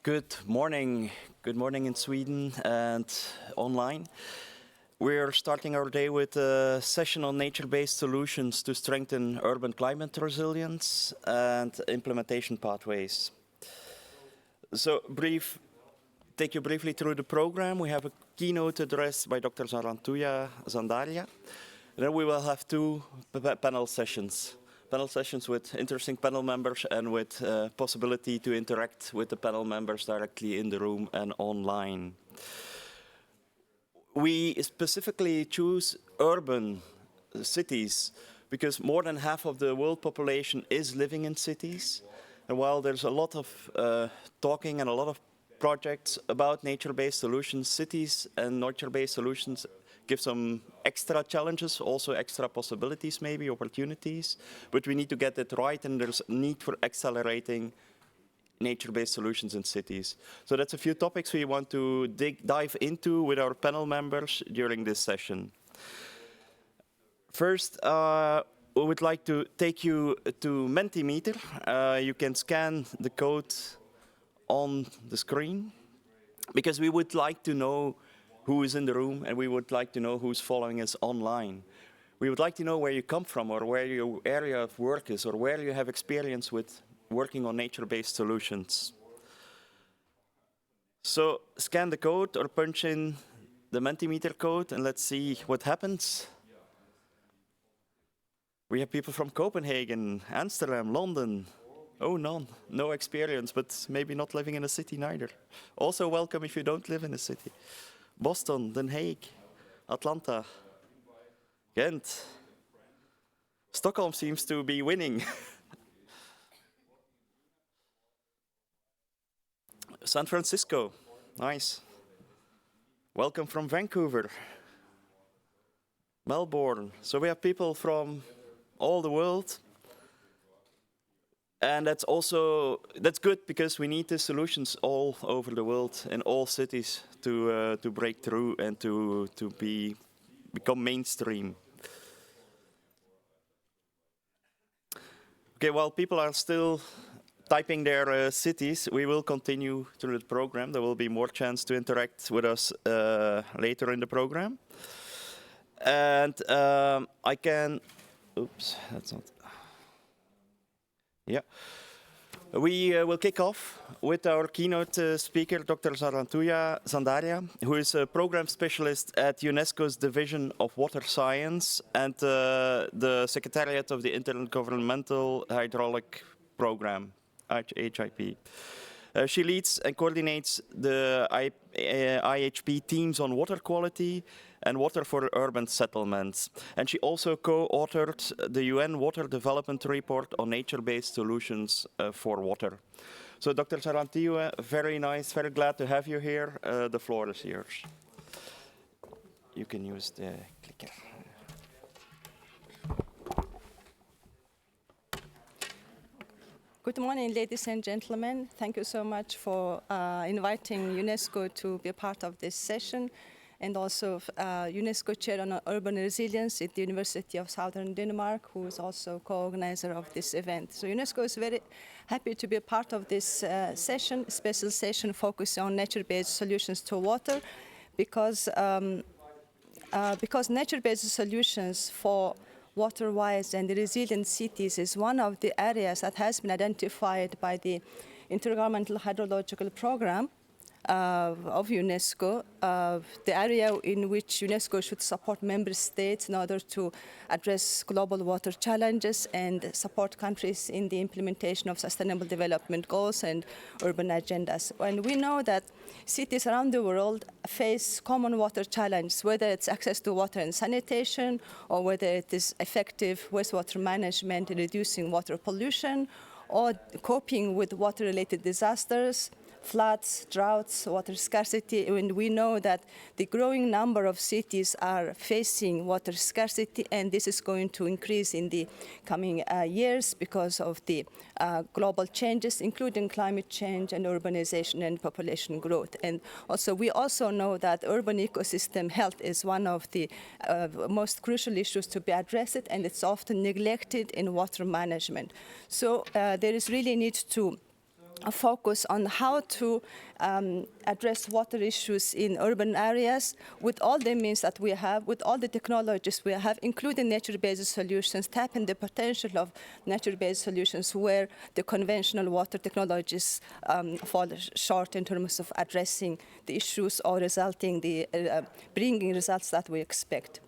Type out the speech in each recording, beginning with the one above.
Good morning. Good morning in Sweden and online. We're starting our day with a session on nature-based solutions to strengthen urban climate resilience and implementation pathways. So, take you briefly through the program. We have a keynote address by Dr. Zarantuya Zandaria. Then we will have two panel sessions with interesting panel members and with possibility to interact with the panel members directly in the room and online. We specifically choose urban cities because more than half of the world population is living in cities. And while there's a lot of talking and a lot of projects about nature-based solutions, cities and nature-based solutions give some extra challenges, also extra possibilities, maybe opportunities, but we need to get it right, and there's a need for accelerating nature-based solutions in cities. So that's a few topics we want to dive into with our panel members during this session. First, we would like to take you to Mentimeter. You can scan the code on the screen, because we would like to know who is in the room, and we would like to know who's following us online. We would like to know where you come from, or where your area of work is, or where you have experience with working on nature-based solutions. So scan the code or punch in the Mentimeter code, and let's see what happens. We have people from Copenhagen, Amsterdam, London. Oh, no experience, but maybe not living in a city neither. Also welcome if you don't live in a city. Boston, Den Haag, Atlanta, Ghent. Stockholm seems to be winning. San Francisco, nice. Welcome from Vancouver. Melbourne. So we have people from all the world. And that's good, because we need the solutions all over the world, in all cities, to break through and to become mainstream. Okay, while people are still typing their cities, we will continue through the program. There will be more chance to interact with us later in the program. And I can, oops, that's not. Yeah, we will kick off with our keynote speaker, Dr. Zarantuya Zandaria, who is a program specialist at UNESCO's Division of Water Science and the Secretariat of the Intergovernmental Hydraulic Program, HIP. She leads and coordinates the IHP teams on water quality and water for urban settlements. And she also co-authored the UN Water Development Report on nature-based solutions for water. So Dr. Zarantuya, very nice, very glad to have you here. The floor is yours. You can use the clicker. Good morning, ladies and gentlemen. Thank you so much for inviting UNESCO to be a part of this session, and also UNESCO Chair on Urban Resilience at the University of Southern Denmark, who is also co-organizer of this event. So UNESCO is very happy to be a part of this session, special session focused on nature-based solutions to water, because nature-based solutions for water-wise and resilient cities is one of the areas that has been identified by the Intergovernmental Hydrological Program of UNESCO, the area in which UNESCO should support member states in order to address global water challenges and support countries in the implementation of sustainable development goals and urban agendas. And we know that cities around the world face common water challenges, whether it's access to water and sanitation, or whether it is effective wastewater management and reducing water pollution, or coping with water-related disasters, floods, droughts, water scarcity, and we know that the growing number of cities are facing water scarcity, and this is going to increase in the coming years because of the global changes, including climate change and urbanization and population growth. And also, we also know that urban ecosystem health is one of the most crucial issues to be addressed, and it's often neglected in water management. So there is really need to focus on how to address water issues in urban areas with all the means that we have, with all the technologies we have, including nature-based solutions, tapping the potential of nature-based solutions where the conventional water technologies fall short in terms of addressing the issues or bringing results that we expect.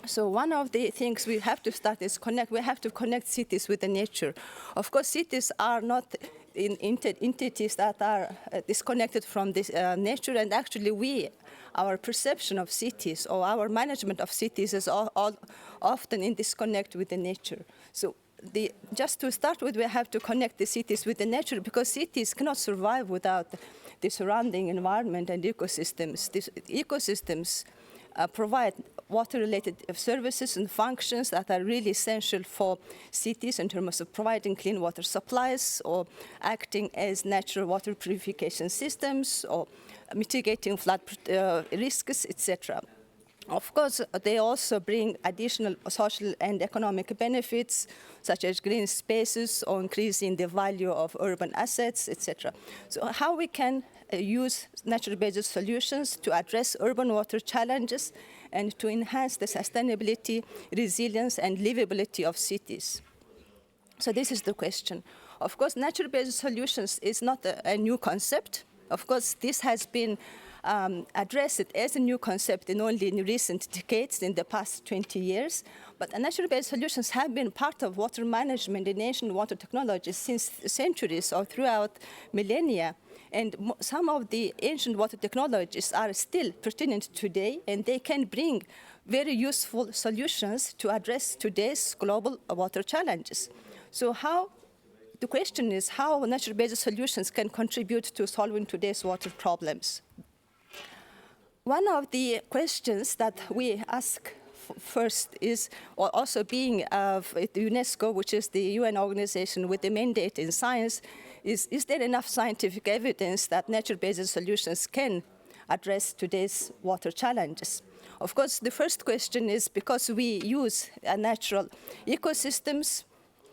So one of the things we have to start is we have to connect cities with the nature. Of course, cities are not entities that are disconnected from this nature, and actually our perception of cities or our management of cities is often in disconnect with the nature. So just to start with, we have to connect the cities with the nature, because cities cannot survive without the surrounding environment and ecosystems. These ecosystems provide water-related services and functions that are really essential for cities in terms of providing clean water supplies or acting as natural water purification systems or mitigating flood risks, etc. Of course, they also bring additional social and economic benefits, such as green spaces or increasing the value of urban assets, etc. So how we can use nature-based solutions to address urban water challenges and to enhance the sustainability, resilience, and livability of cities. So this is the question. Of course, nature-based solutions is not a new concept. Of course, this has been addressed as a new concept in only in recent decades, in the past 20 years. But nature-based solutions have been part of water management in ancient water technologies since centuries or throughout millennia. And some of the ancient water technologies are still pertinent today, and they can bring very useful solutions to address today's global water challenges. So the question is how nature-based solutions can contribute to solving today's water problems. One of the questions that we ask first is, or also being of UNESCO, which is the UN organization with the mandate in science, is there enough scientific evidence that nature-based solutions can address today's water challenges? Of course, the first question is because we use natural ecosystems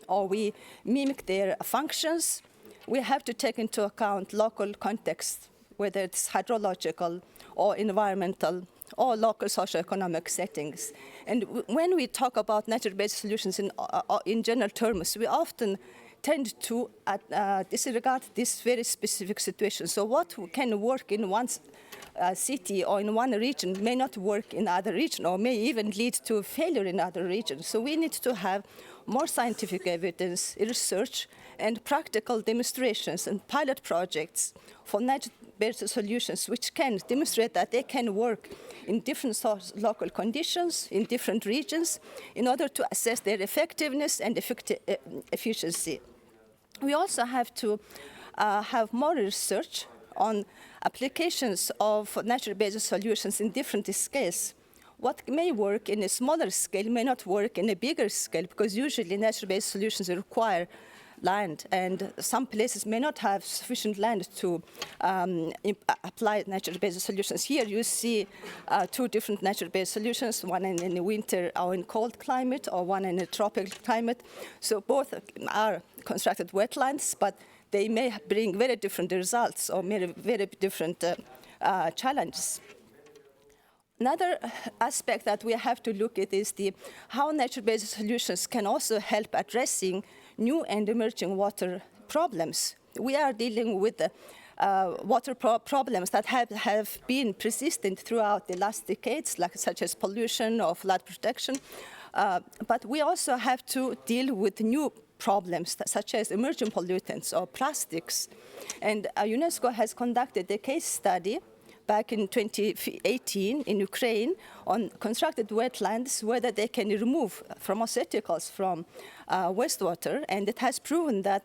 or we mimic their functions, we have to take into account local context, whether it's hydrological or environmental or local socioeconomic settings. And when we talk about nature-based solutions in general terms, we often tend to disregard this very specific situation. So what can work in one city or in one region may not work in other region or may even lead to failure in other regions. So we need to have more scientific evidence, research, and practical demonstrations and pilot projects for nature-based solutions which can demonstrate that they can work in different local conditions, in different regions, in order to assess their effectiveness and efficiency. We also have to have more research on applications of nature-based solutions in different scales. What may work in a smaller scale may not work in a bigger scale, because usually nature-based solutions require land, and some places may not have sufficient land to apply nature-based solutions. Here you see two different nature-based solutions, one in the winter or in cold climate, or one in a tropical climate. So both are constructed wetlands, but they may bring very different results or very different challenges. Another aspect that we have to look at is how nature-based solutions can also help addressing new and emerging water problems. We are dealing with water problems that have been persistent throughout the last decades, such as pollution or flood protection. But we also have to deal with new problems, such as emerging pollutants or plastics. And UNESCO has conducted a case study back in 2018 in Ukraine on constructed wetlands, whether they can remove pharmaceuticals from wastewater, and it has proven that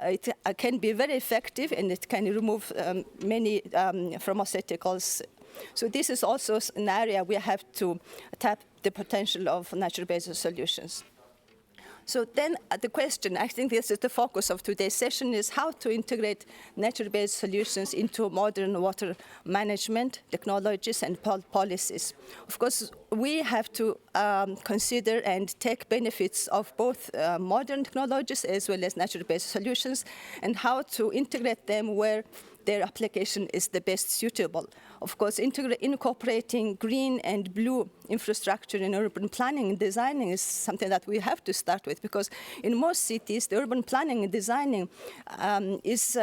it can be very effective and it can remove many pharmaceuticals. So this is also an area we have to tap the potential of nature-based solutions. So then the question, I think this is the focus of today's session, is how to integrate nature-based solutions into modern water management technologies and policies. Of course, we have to consider and take benefits of both modern technologies as well as nature-based solutions, and how to integrate them where their application is the best suitable. Of course, incorporating green and blue infrastructure in urban planning and designing is something that we have to start with, because in most cities, the urban planning and designing is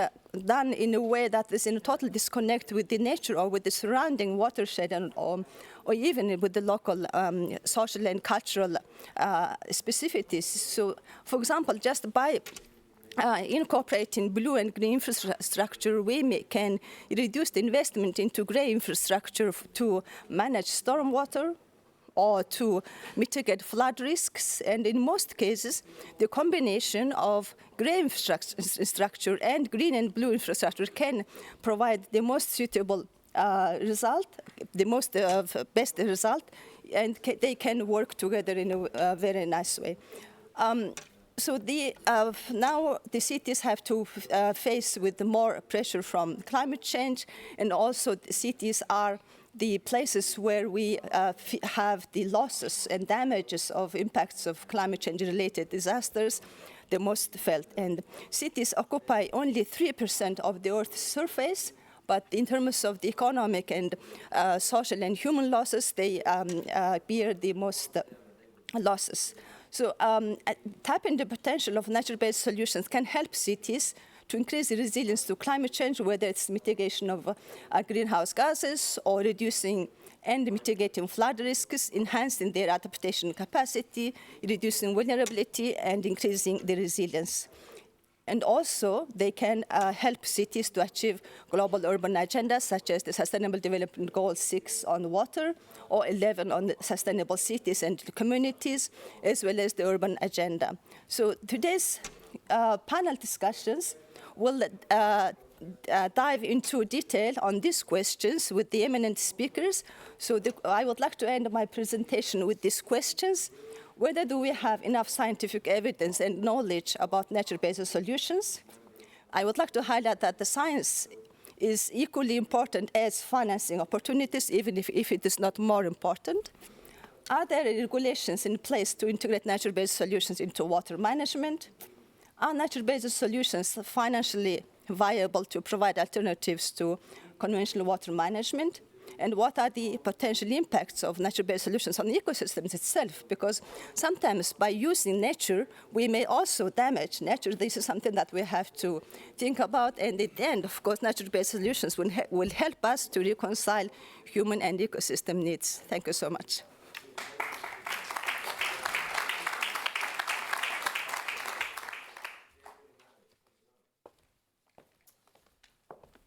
done in a way that is in a total disconnect with the nature or with the surrounding watershed, and, or even with the local social and cultural specificities. So, for example, just by incorporating blue and green infrastructure, we can reduce the investment into gray infrastructure to manage stormwater or to mitigate flood risks. And in most cases, the combination of gray infrastructure and green and blue infrastructure can provide the most suitable result, the most best result, and they can work together in a very nice way. So now the cities have to face with more pressure from climate change, and also the cities are the places where we have the losses and damages of impacts of climate change related disasters the most felt. And cities occupy only 3% of the Earth's surface, but in terms of the economic and social and human losses, they bear the most losses. So tapping the potential of nature-based solutions can help cities to increase the resilience to climate change, whether it's mitigation of greenhouse gases or reducing and mitigating flood risks, enhancing their adaptation capacity, reducing vulnerability, and increasing the resilience. And also, they can help cities to achieve global urban agendas, such as the Sustainable Development Goal 6 on water, or 11 on sustainable cities and communities, as well as the urban agenda. So today's panel discussions will dive into detail on these questions with the eminent speakers. So I would like to end my presentation with these questions. Whether do we have enough scientific evidence and knowledge about nature-based solutions? I would like to highlight that the science is equally important as financing opportunities, even if it is not more important. Are there regulations in place to integrate nature-based solutions into water management? Are nature-based solutions financially viable to provide alternatives to conventional water management? And what are the potential impacts of nature-based solutions on ecosystems itself? Because sometimes by using nature, we may also damage nature. This is something that we have to think about. And at the end, of course, nature-based solutions will help us to reconcile human and ecosystem needs. Thank you so much.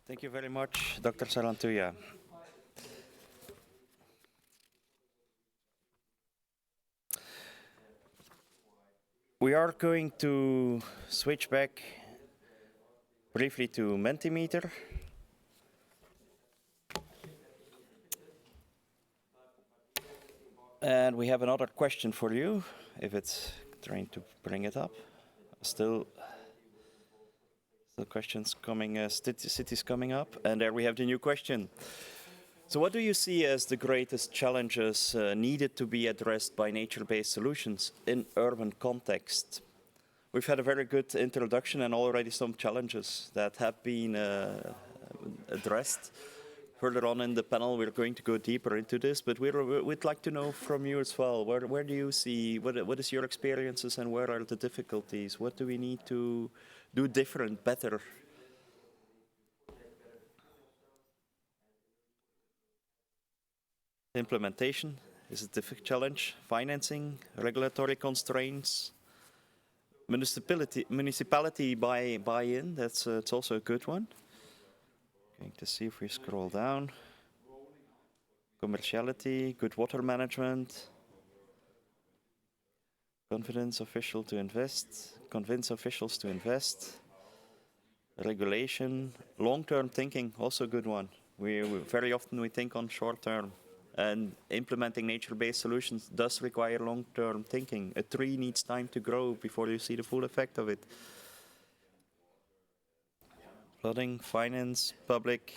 Thank you very much, Dr. Sarantouya. We are going to switch back briefly to Mentimeter. And we have another question for you, if it's trying to bring it up. Still questions coming, cities coming up, and there we have the new question. So what do you see as the greatest challenges needed to be addressed by nature-based solutions in urban context? We've had a very good introduction and already some challenges that have been addressed. Further on in the panel, we're going to go deeper into this, but we'd like to know from you as well, where do you see, what is your experiences and where are the difficulties? What do we need to do different, better? Implementation is a difficult challenge. Financing, regulatory constraints, municipality buy-in. That's it's also a good one. Going to see if we scroll down. Commerciality, good water management. Convince officials to invest. Regulation, long-term thinking, also a good one. We very often think on short-term. And implementing nature-based solutions does require long-term thinking. A tree needs time to grow before you see the full effect of it. Flooding, finance, public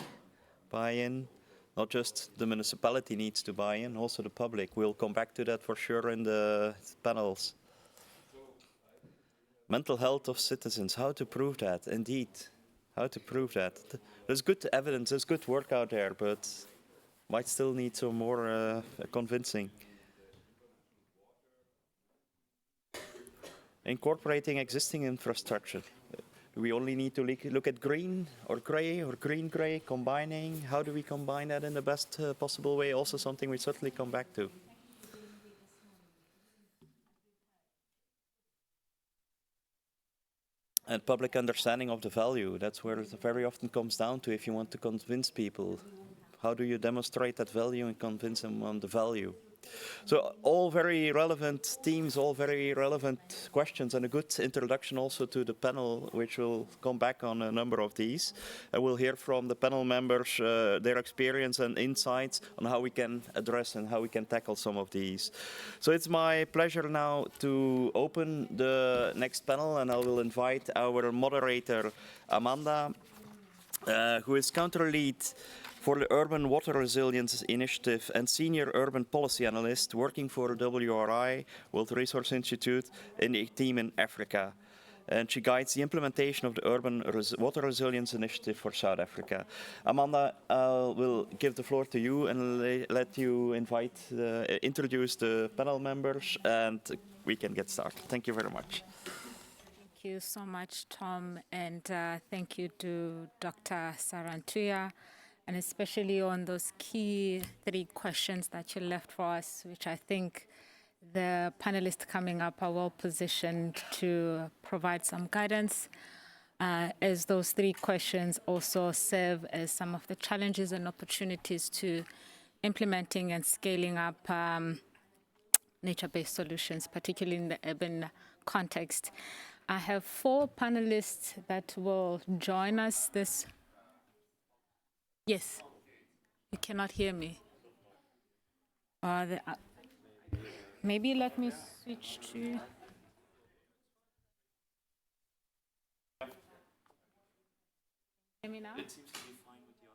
buy-in. Not just the municipality needs to buy in, also the public. We'll come back to that for sure in the panels. Mental health of citizens, how to prove that, indeed. How to prove that. There's good evidence, there's good work out there, but might still need some more convincing. Incorporating existing infrastructure. Do we only need to look at green or green-gray, combining? How do we combine that in the best possible way? Also something we certainly come back to. And public understanding of the value. That's where it very often comes down to if you want to convince people. How do you demonstrate that value and convince them on the value? So all very relevant themes, all very relevant questions, and a good introduction also to the panel, which will come back on a number of these. And we'll hear from the panel members their experience and insights on how we can address and how we can tackle some of these. So it's my pleasure now to open the next panel, and I will invite our moderator, Amanda, who is country lead for the Urban Water Resilience Initiative and Senior Urban Policy Analyst working for WRI, World Resource Institute, in the team in Africa. And she guides the implementation of the Urban Water Resilience Initiative for South Africa. Amanda, will give the floor to you and let you introduce the panel members, and we can get started. Thank you very much. Thank you so much, Tom, and thank you to Dr. Sarantuya, and especially on those key 3 questions that you left for us, which I think the panelists coming up are well positioned to provide some guidance, as those 3 questions also serve as some of the challenges and opportunities to implementing and scaling up nature-based solutions, particularly in the urban context. I have 4 panelists that will join us this. Yes, you cannot hear me. Maybe let me switch to. Hear me now? It seems to be fine with the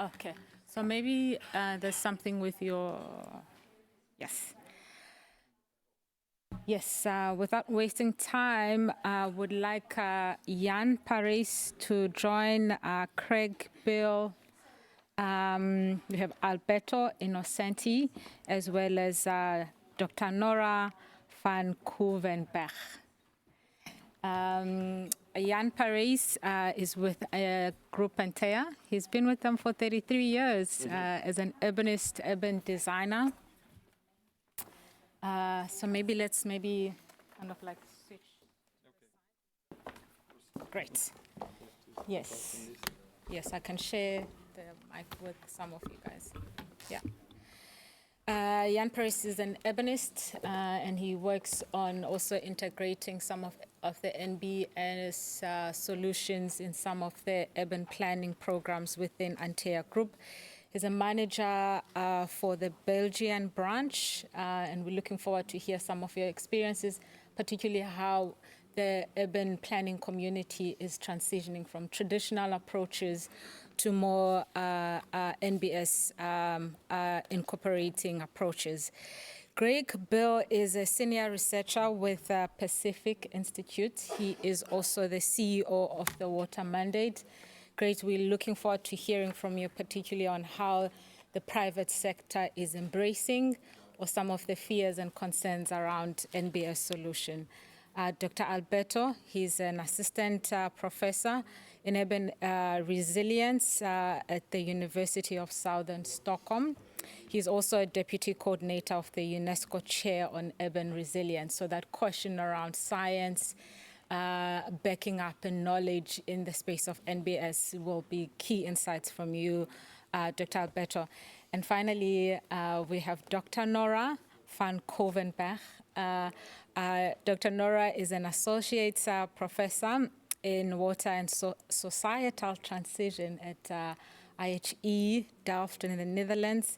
others. Okay, so maybe there's something with your. Yes. Yes, without wasting time, I would like Jan Paris to join Craig Bill. We have Alberto Innocenti, as well as Dr. Nora van Koevenberg. Jan Paris is with Group Antea. He's been with them for 33 years as an urban designer. So maybe let's kind of like switch. Okay. Great. Yes. Yes, I can share the mic with some of you guys. Yeah. Jan Paris is an urbanist, and he works on also integrating some of the NBS solutions in some of the urban planning programs within Antea Group. He's a manager for the Belgian branch, and we're looking forward to hear some of your experiences, particularly how the urban planning community is transitioning from traditional approaches to more NBS incorporating approaches. Greg Bill is a senior researcher with Pacific Institute. He is also the CEO of the Water Mandate. Great, we're looking forward to hearing from you, particularly on how the private sector is embracing or some of the fears and concerns around NBS solution. Dr. Alberto, he's an assistant professor in urban resilience at the University of Southern Stockholm. He's also a deputy coordinator of the UNESCO Chair on Urban Resilience. So that question around science, backing up and knowledge in the space of NBS will be key insights from you, Dr. Alberto. And finally, we have Dr. Nora van Koevenberg. Dr. Nora is an associate professor in water and societal transition at IHE Delft in the Netherlands.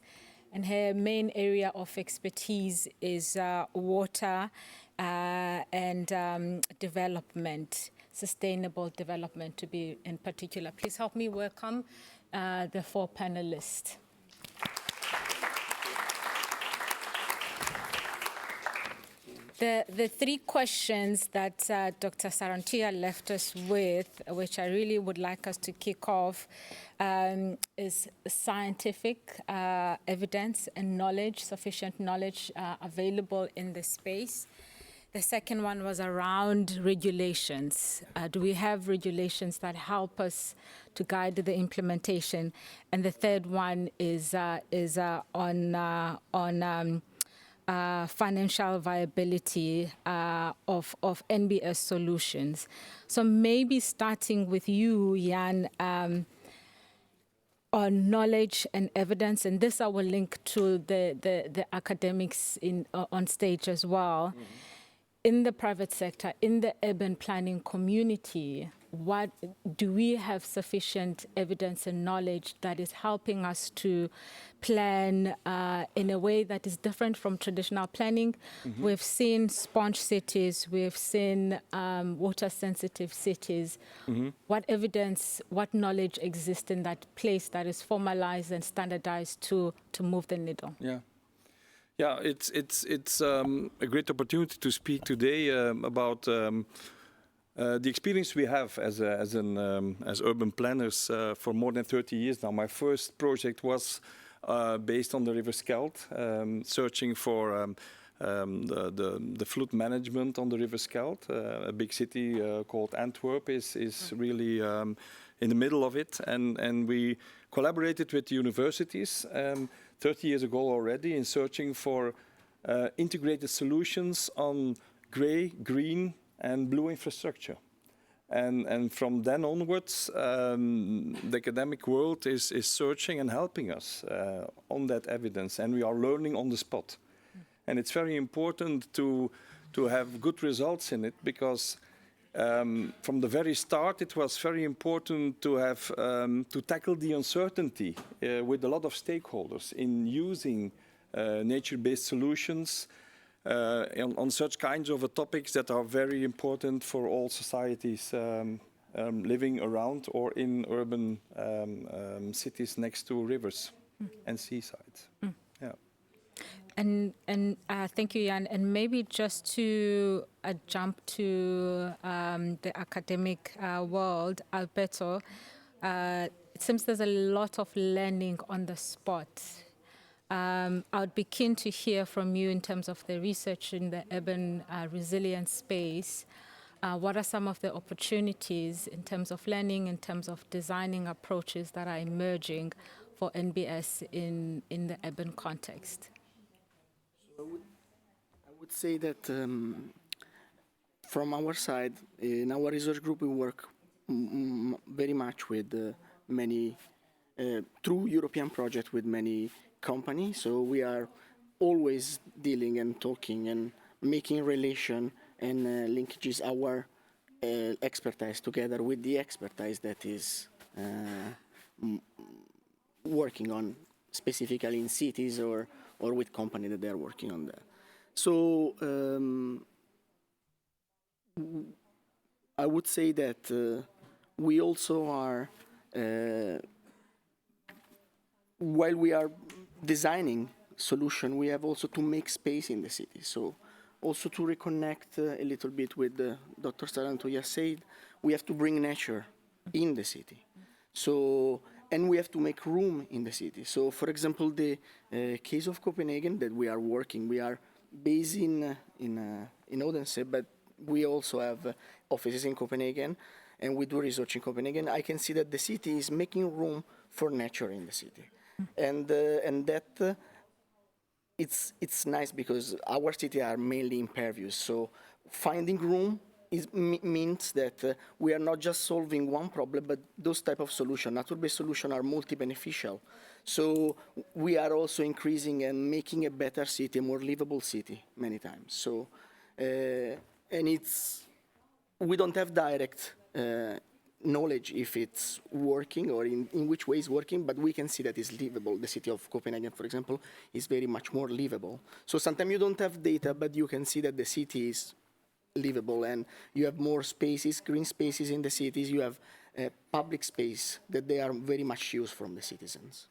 And her main area of expertise is water and development, sustainable development to be in particular. Please help me welcome the 4 panelists. The 3 questions that Dr. Sarantouya left us with, which I really would like us to kick off, is scientific evidence and knowledge, sufficient knowledge available in the space. The second one was around regulations. Do we have regulations that help us to guide the implementation? And the third one is on financial viability of NBS solutions. So maybe starting with you, Jan, on knowledge and evidence, and this I will link to the academics on stage as well. Mm-hmm. In the private sector, in the urban planning community, what do we have sufficient evidence and knowledge that is helping us to plan in a way that is different from traditional planning? Mm-hmm. We've seen sponge cities, we've seen water-sensitive cities. Mm-hmm. What evidence, what knowledge exists in that place that is formalized and standardized to move the needle? Yeah. Yeah, it's a great opportunity to speak today about the experience we have as urban planners for more than 30 years now. My first project was based on the River Scheldt, searching for the flood management on the River Scheldt. A big city called Antwerp is really in the middle of it, and we collaborated with the universities 30 years ago already in searching for integrated solutions on grey, green and blue infrastructure. And from then onwards, the academic world is searching and helping us on that evidence, and we are learning on the spot. And it's very important to have good results in it, because from the very start, it was very important to have to tackle the uncertainty with a lot of stakeholders in using nature-based solutions on such kinds of topics that are very important for all societies living around or in urban cities next to rivers and seasides. Yeah. And thank you, Jan. And maybe just to jump to the academic world, Alberto, it seems there's a lot of learning on the spot. I would be keen to hear from you in terms of the research in the urban resilience space. What are some of the opportunities in terms of learning, in terms of designing approaches that are emerging for NBS in the urban context? I would say that from our side, in our research group, we work very much with many, through European projects with many companies. So we are always dealing and talking and making relation and linkages our expertise together with the expertise that is working on specifically in cities or with companies that they're working on that. So I would say that we also are, while we are designing solution, we have also to make space in the city. So also to reconnect a little bit with Dr. Sarantouya said, we have to bring nature in the city. So, and we have to make room in the city. So, for example, the case of Copenhagen that we are working, we are based in Odense, but we also have offices in Copenhagen, and we do research in Copenhagen. I can see that the city is making room for nature in the city, and that it's nice because our city are mainly impervious. So finding room means that we are not just solving one problem, but those type of solutions, nature-based solutions, are multi-beneficial. So we are also increasing and making a better city, a more livable city many times. So, and we don't have direct knowledge if it's working or in which way it's working, but we can see that it's livable. The city of Copenhagen, for example, is very much more livable. So sometimes you don't have data, but you can see that the city is livable, and you have more spaces, green spaces in the cities. You have public space that they are very much used from the citizens.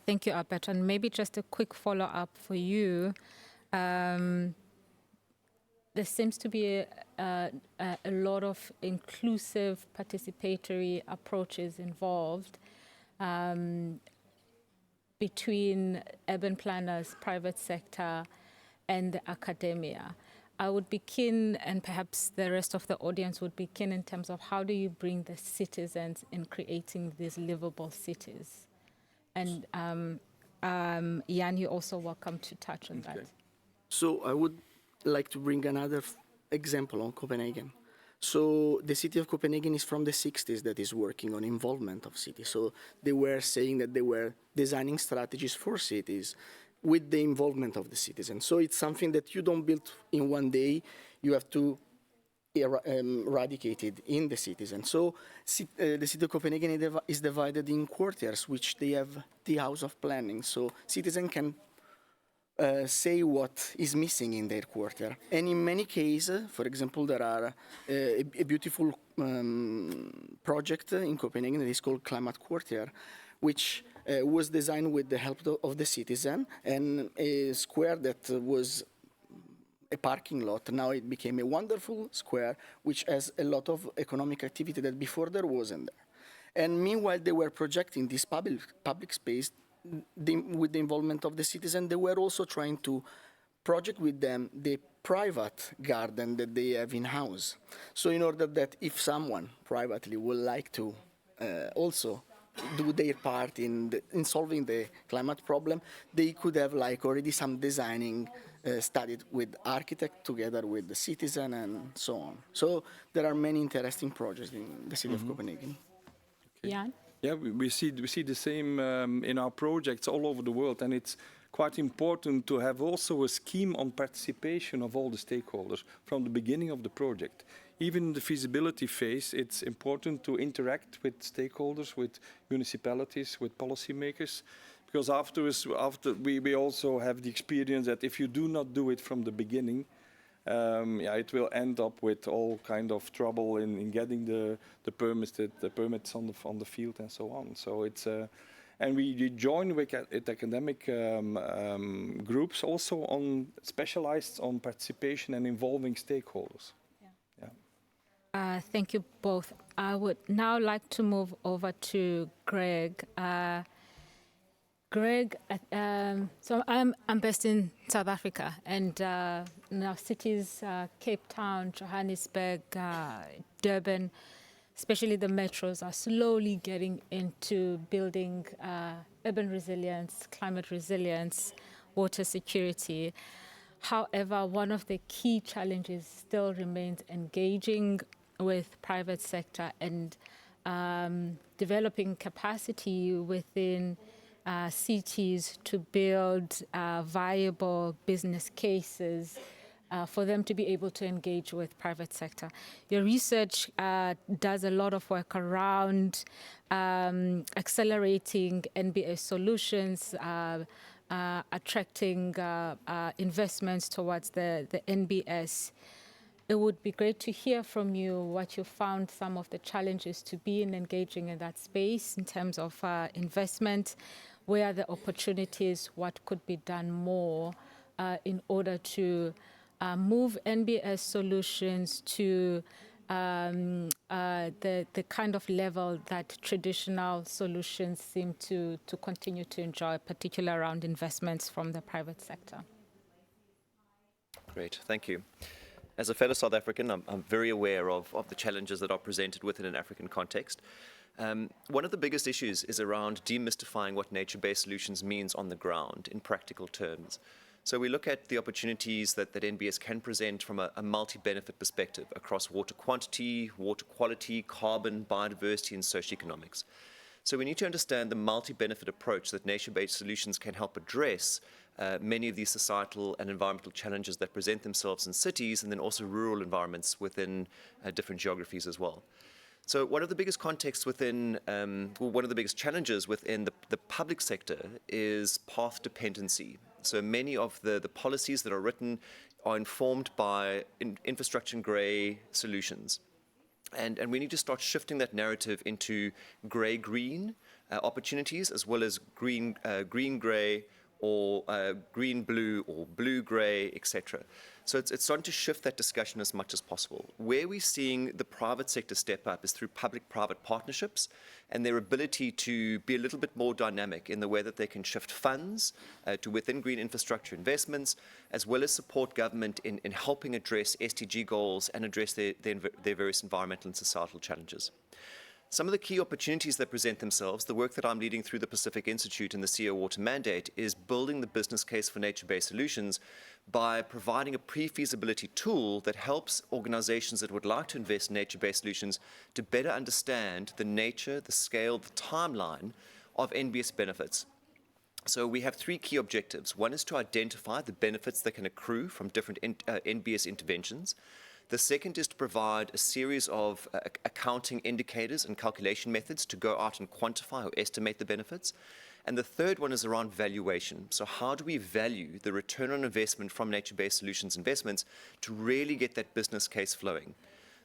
Thank you, Albert. And maybe just a quick follow-up for you. There seems to be a lot of inclusive, participatory approaches involved between urban planners, private sector, and the academia. I would be keen, and perhaps the rest of the audience would be keen in terms of how do you bring the citizens in creating these livable cities? And Jan, you're also welcome to touch on that. So I would like to bring another example on Copenhagen. So the city of Copenhagen is from the 60s that is working on involvement of cities. So they were saying that they were designing strategies for cities with the involvement of the citizens. So it's something that you don't build in one day. You have to eradicate it in the cities. And so the city of Copenhagen is divided in quarters, which they have the house of planning. So citizens can say what is missing in their quarter. And in many cases, for example, there are a beautiful project in Copenhagen that is called Climate Quarter, which was designed with the help of the citizen, and a square that was a parking lot. Now it became a wonderful square, which has a lot of economic activity that before there wasn't there. And meanwhile, they were projecting this public space with the involvement of the citizen. They were also trying to project with them the private garden that they have in-house. So in order that if someone privately would like to also do their part in solving the climate problem, they could have like already some designing studied with architect together with the citizen and so on. So there are many interesting projects in the city of Copenhagen. Okay. Jan? Yeah, we see the same in our projects all over the world, and it's quite important to have also a scheme on participation of all the stakeholders from the beginning of the project. Even in the feasibility phase, it's important to interact with stakeholders, with municipalities, with policymakers, because afterwards, we also have the experience that if you do not do it from the beginning, it will end up with all kind of trouble in getting the permits on the field and so on. So it's and we join with academic groups also on specialized on participation and involving stakeholders. Thank you both. I would now like to move over to Greg. Greg, so I'm based in South Africa, and now cities, Cape Town, Johannesburg, Durban, especially the metros, are slowly getting into building urban resilience, climate resilience, water security. However, one of the key challenges still remains engaging with private sector and developing capacity within cities to build viable business cases for them to be able to engage with private sector. Your research does a lot of work around accelerating NBS solutions, attracting investments towards the NBS. It would be great to hear from you what you found some of the challenges to be in engaging in that space in terms of investment, where are the opportunities, what could be done more in order to move NBS solutions to the kind of level that traditional solutions seem to continue to enjoy, particularly around investments from the private sector. Great, thank you. As a fellow South African, I'm very aware of the challenges that are presented within an African context. One of the biggest issues is around demystifying what nature-based solutions means on the ground in practical terms. So we look at the opportunities that NBS can present from a multi-benefit perspective across water quantity, water quality, carbon, biodiversity, and socioeconomics. So we need to understand the multi-benefit approach that nature-based solutions can help address many of these societal and environmental challenges that present themselves in cities and then also rural environments within different geographies as well. So one of the biggest contexts within, well, one of the biggest challenges within the public sector is path dependency. So many of the policies that are written are informed by infrastructure and grey solutions. And we need to start shifting that narrative into grey-green opportunities, as well as green-grey or green-blue or blue-grey, etc. So it's starting to shift that discussion as much as possible. Where we're seeing the private sector step up is through public-private partnerships and their ability to be a little bit more dynamic in the way that they can shift funds to within green infrastructure investments, as well as support government in helping address SDG goals and address their various environmental and societal challenges. Some of the key opportunities that present themselves, the work that I'm leading through the Pacific Institute and the CO Water Mandate, is building the business case for nature-based solutions by providing a pre-feasibility tool that helps organizations that would like to invest in nature-based solutions to better understand the nature, the scale, the timeline of NBS benefits. So we have three key objectives. One is to identify the benefits that can accrue from different NBS interventions. The second is to provide a series of accounting indicators and calculation methods to go out and quantify or estimate the benefits. And the third one is around valuation. So how do we value the return on investment from nature-based solutions investments to really get that business case flowing?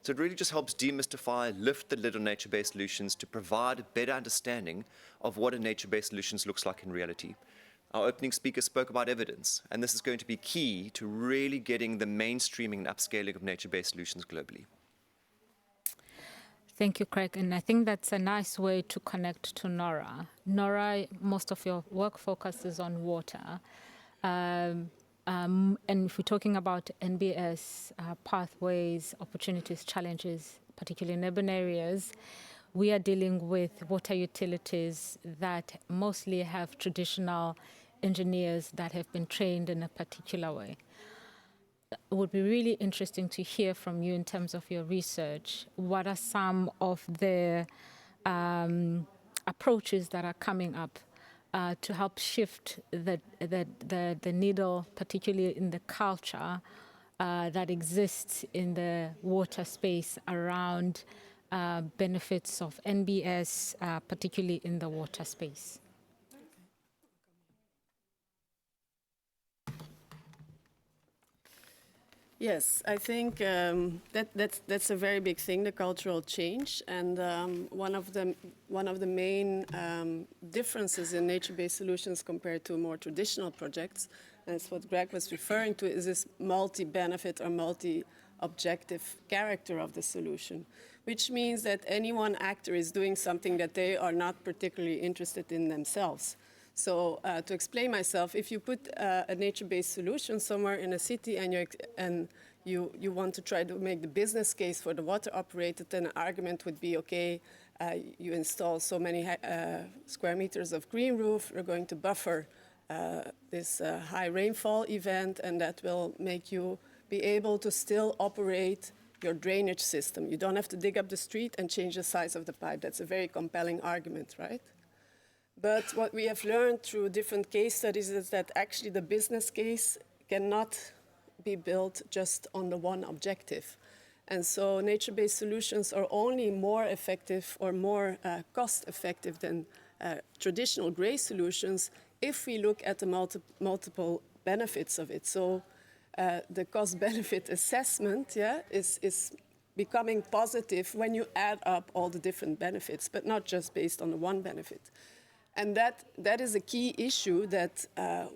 So it really just helps demystify, lift the lid on nature-based solutions to provide a better understanding of what a nature-based solutions looks like in reality. Our opening speaker spoke about evidence, and this is going to be key to really getting the mainstreaming and upscaling of nature-based solutions globally. Thank you, Craig. And I think that's a nice way to connect to Nora. Nora, most of your work focuses on water. And if we're talking about NBS pathways, opportunities, challenges, particularly in urban areas, we are dealing with water utilities that mostly have traditional engineers that have been trained in a particular way. It would be really interesting to hear from you in terms of your research. What are some of the approaches that are coming up to help shift the needle, particularly in the culture that exists in the water space around benefits of NBS, particularly in the water space? Yes, I think that's a very big thing, the cultural change, and one of the main differences in nature-based solutions compared to more traditional projects, and it's what Greg was referring to, is this multi-benefit or multi-objective character of the solution, which means that any one actor is doing something that they are not particularly interested in themselves. So to explain myself, if you put a nature-based solution somewhere in a city and you want to try to make the business case for the water operator, then an argument would be, okay, you install so many square meters of green roof, you're going to buffer this high rainfall event, and that will make you be able to still operate your drainage system. You don't have to dig up the street and change the size of the pipe. That's a very compelling argument, right? But what we have learned through different case studies is that actually the business case cannot be built just on the one objective. And so nature-based solutions are only more effective or more cost-effective than traditional gray solutions if we look at the multiple benefits of it. So the cost-benefit assessment is becoming positive when you add up all the different benefits, but not just based on the one benefit. And that is a key issue that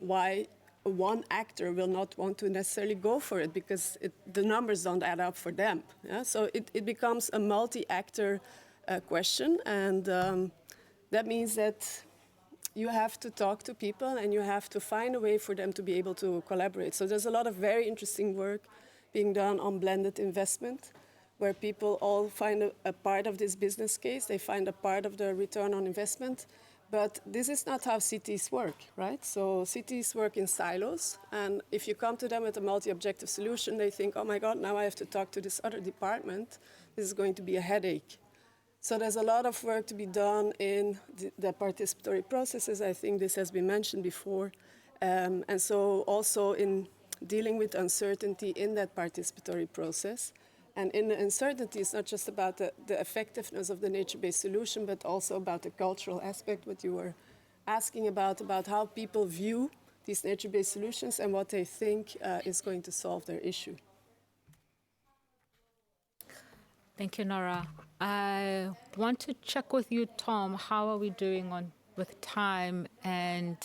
why one actor will not want to necessarily go for it, because the numbers don't add up for them. Yeah? So it becomes a multi-actor question, and that means that you have to talk to people and you have to find a way for them to be able to collaborate. So there's a lot of very interesting work being done on blended investment, where people all find a part of this business case, they find a part of the return on investment. But this is not how cities work, right? So cities work in silos, and if you come to them with a multi-objective solution, they think, oh my God, now I have to talk to this other department. This is going to be a headache. So there's a lot of work to be done in the participatory processes. I think this has been mentioned before. And so also in dealing with uncertainty in that participatory process, And in the uncertainty, it's not just about the effectiveness of the nature-based solution, but also about the cultural aspect, what you were asking about how people view these nature-based solutions and what they think is going to solve their issue. Thank you, Nora. I want to check with you, Tom. How are we doing with time? And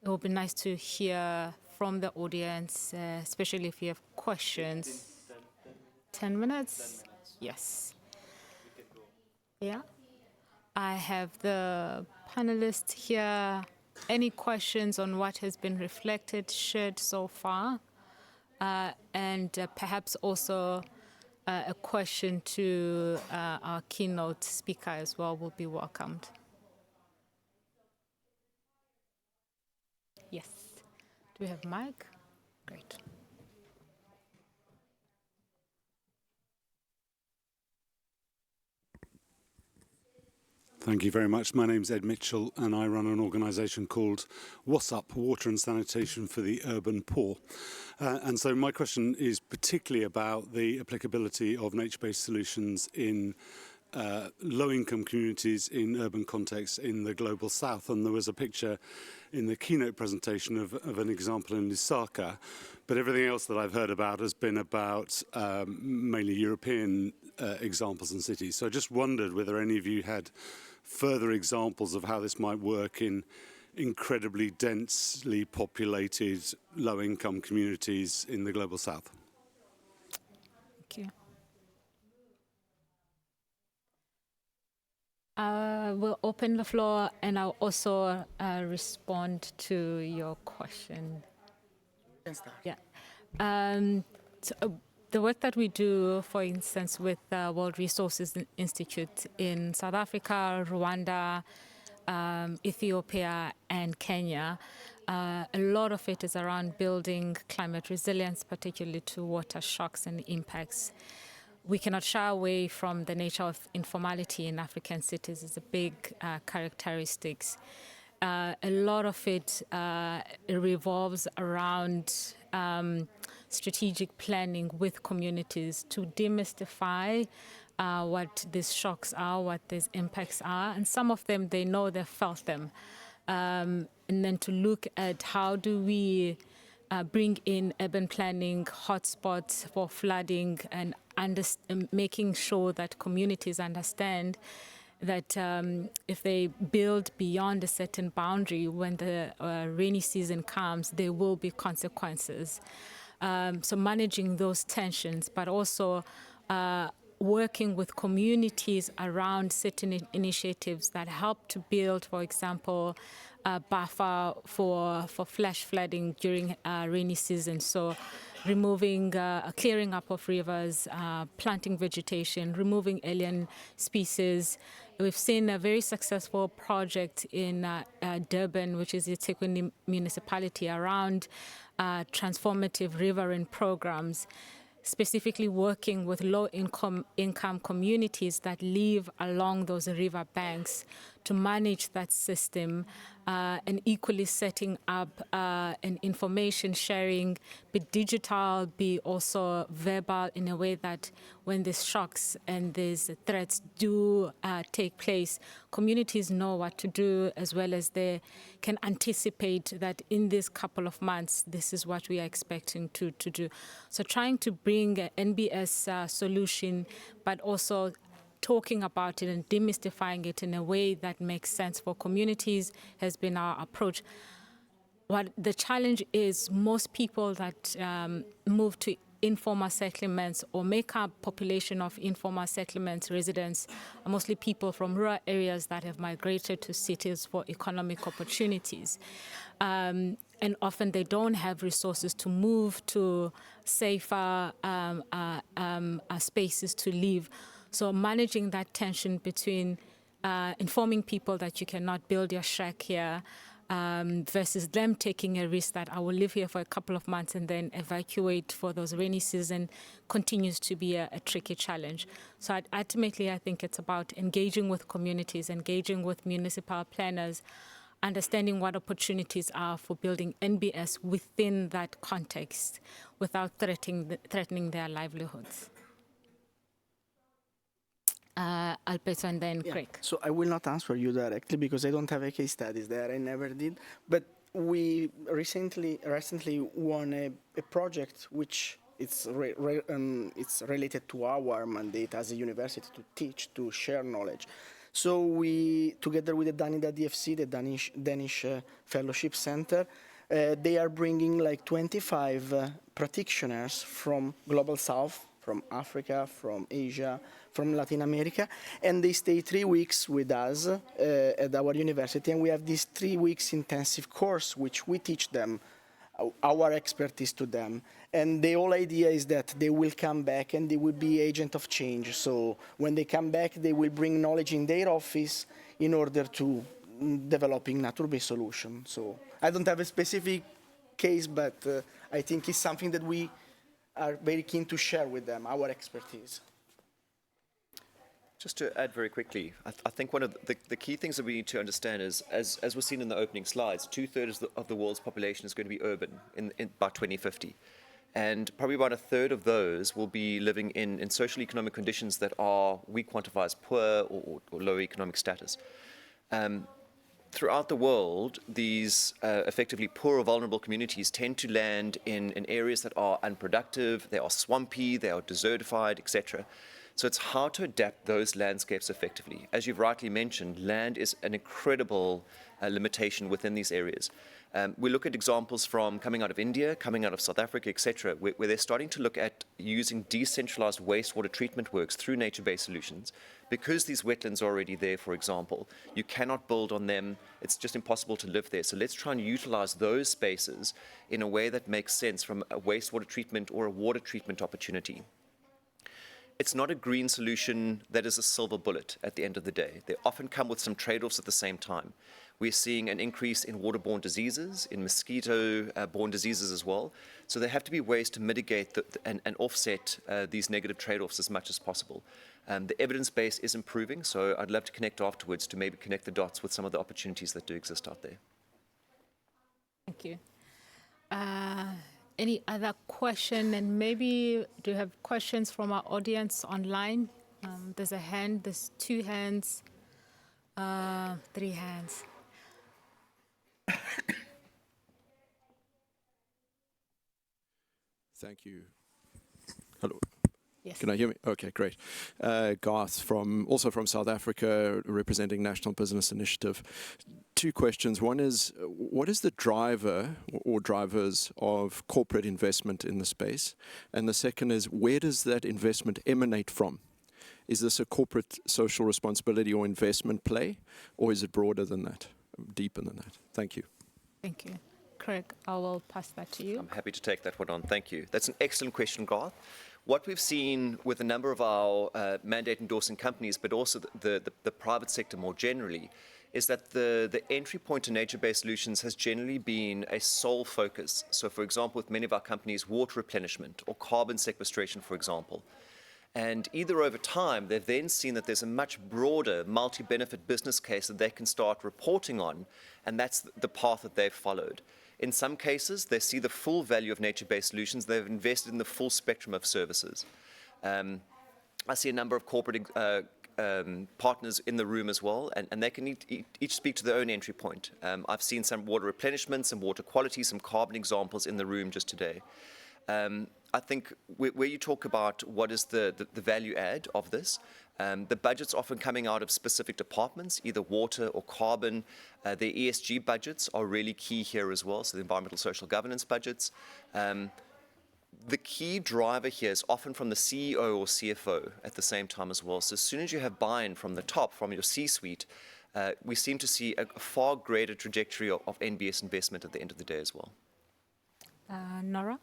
it would be nice to hear from the audience, especially if you have questions. 10 minutes? Yes. Yeah. I have the panelists here. Any questions on what has been reflected, shared so far? And perhaps also a question to our keynote speaker as well will be welcomed. Yes. Do we have mic? Great. Thank you very much. My name's Ed Mitchell and I run an organisation called What's Up? Water and Sanitation for the Urban Poor. And so my question is particularly about the applicability of nature-based solutions in low-income communities in urban contexts in the global south. And there was a picture in the keynote presentation of an example in Lusaka, but everything else that I've heard about has been about mainly European examples and cities. So I just wondered whether any of you had further examples of how this might work in incredibly densely populated low-income communities in the global south. Thank you. We'll open the floor and I'll also respond to your question. Yeah. The work that we do, for instance, with the World Resources Institute in South Africa, Rwanda, Ethiopia, and Kenya, a lot of it is around building climate resilience, particularly to water shocks and impacts. We cannot shy away from the nature of informality in African cities. It's a big characteristics. A lot of it revolves around strategic planning with communities to demystify what these shocks are, what these impacts are. And some of them, they know they've felt them. And then to look at how do we bring in urban planning, hotspots for flooding, and making sure that communities understand that if they build beyond a certain boundary, when the rainy season comes, there will be consequences. So managing those tensions, but also working with communities around certain initiatives that help to build, for example, a buffer for flash flooding during rainy season. So removing, clearing up of rivers, planting vegetation, removing alien species. We've seen a very successful project in Durban, which is the eThekwini municipality, around transformative riverine programs, specifically working with low-income communities that live along those river banks to manage that system, and equally setting up an information sharing, be digital, be also verbal, in a way that when these shocks and these threats do take place, communities know what to do, as well as they can anticipate that in this couple of months, this is what we are expecting to do. So trying to bring an NBS solution, but also talking about it and demystifying it in a way that makes sense for communities has been our approach. What the challenge is, most people that move to informal settlements or make up population of informal settlements residents are mostly people from rural areas that have migrated to cities for economic opportunities. And often they don't have resources to move to safer spaces to live. So managing that tension between informing people that you cannot build your shack here versus them taking a risk that I will live here for a couple of months and then evacuate for those rainy season continues to be a tricky challenge. So ultimately, I think it's about engaging with communities, engaging with municipal planners, understanding what opportunities are for building NBS within that context without threatening their livelihoods. Alberto and then Yeah. Craig. So I will not answer you directly because I don't have a case studies there. I never did. But we recently won a project which it's related to our mandate as a university to teach, to share knowledge. So we, together with the Danida DFC, the Danish Fellowship Center, they are bringing like 25 practitioners from Global South, from Africa, from Asia, from Latin America, and they stay 3 weeks with us at our university, and we have this 3 weeks intensive course which we teach them our expertise to them. And the whole idea is that they will come back and they will be agent of change. So when they come back, they will bring knowledge in their office in order to developing nature-based solution. So I don't have a specific case, but I think it's something that we are very keen to share with them, our expertise. Just to add very quickly, I think one of the key things that we need to understand is, as was seen in the opening slides, 2/3 of the world's population is going to be urban by 2050. And probably about 1/3 of those will be living in social economic conditions that are, we quantify as poor or low economic status. Throughout the world, these effectively poor or vulnerable communities tend to land in areas that are unproductive, they are swampy, they are desertified, etc. So it's how to adapt those landscapes effectively. As you've rightly mentioned, land is an incredible limitation within these areas. We look at examples from coming out of India, coming out of South Africa, etc., where they're starting to look at using decentralized wastewater treatment works through nature-based solutions. Because these wetlands are already there, for example, you cannot build on them. It's just impossible to live there. So let's try and utilize those spaces in a way that makes sense from a wastewater treatment or a water treatment opportunity. It's not a green solution that is a silver bullet at the end of the day. They often come with some trade-offs at the same time. We're seeing an increase in waterborne diseases, in mosquito-borne diseases as well. So there have to be ways to mitigate and offset these negative trade-offs as much as possible. The evidence base is improving, so I'd love to connect afterwards to maybe connect the dots with some of the opportunities that do exist out there. Thank you. Any other question? And maybe do you have questions from our audience online? There's a hand, there's 2 hands, 3 hands. Thank you. Hello. Yes. Can I hear me? Okay, great. Garth, also from South Africa, representing National Business Initiative. 2 questions. One is, what is the driver or drivers of corporate investment in the space? And the second is, where does that investment emanate from? Is this a corporate social responsibility or investment play, or is it broader than that, deeper than that? Thank you. Thank you. Craig, I will pass that to you. I'm happy to take that one on. Thank you. That's an excellent question, Garth. What we've seen with a number of our mandate endorsing companies, but also the private sector more generally, is that the entry point to nature-based solutions has generally been a sole focus. So, for example, with many of our companies, water replenishment or carbon sequestration, for example. And either over time, they've then seen that there's a much broader multi-benefit business case that they can start reporting on, and that's the path that they've followed. In some cases, they see the full value of nature-based solutions. They've invested in the full spectrum of services. I see a number of corporate partners in the room as well, and they can each speak to their own entry point. I've seen some water replenishment, some water quality, some carbon examples in the room just today. I think where you talk about what is the value add of this, the budget's often coming out of specific departments, either water or carbon. The ESG budgets are really key here as well, so the environmental social governance budgets. The key driver here is often from the CEO or CFO at the same time as well. So as soon as you have buy-in from the top, from your C-suite, we seem to see a far greater trajectory of NBS investment at the end of the day as well. Nora?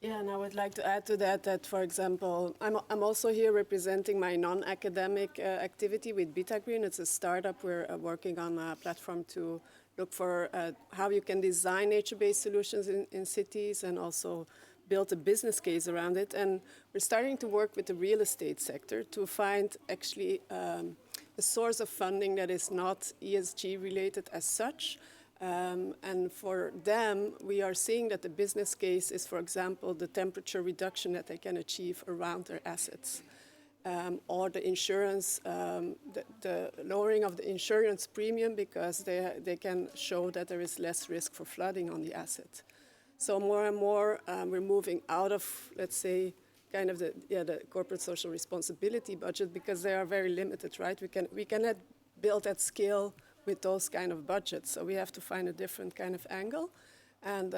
Yeah, and I would like to add to that, for example, I'm also here representing my non-academic activity with Beta Green. It's a startup. We're working on a platform to look for how you can design nature-based solutions in cities and also build a business case around it. And we're starting to work with the real estate sector to find actually a source of funding that is not ESG related as such. And for them, we are seeing that the business case is, for example, the temperature reduction that they can achieve around their assets. or the insurance, the lowering of the insurance premium because they can show that there is less risk for flooding on the asset. So more and more we're moving out of, let's say, kind of the corporate social responsibility budget because they are very limited, right? We cannot build at scale with those kind of budgets, so we have to find a different kind of angle. And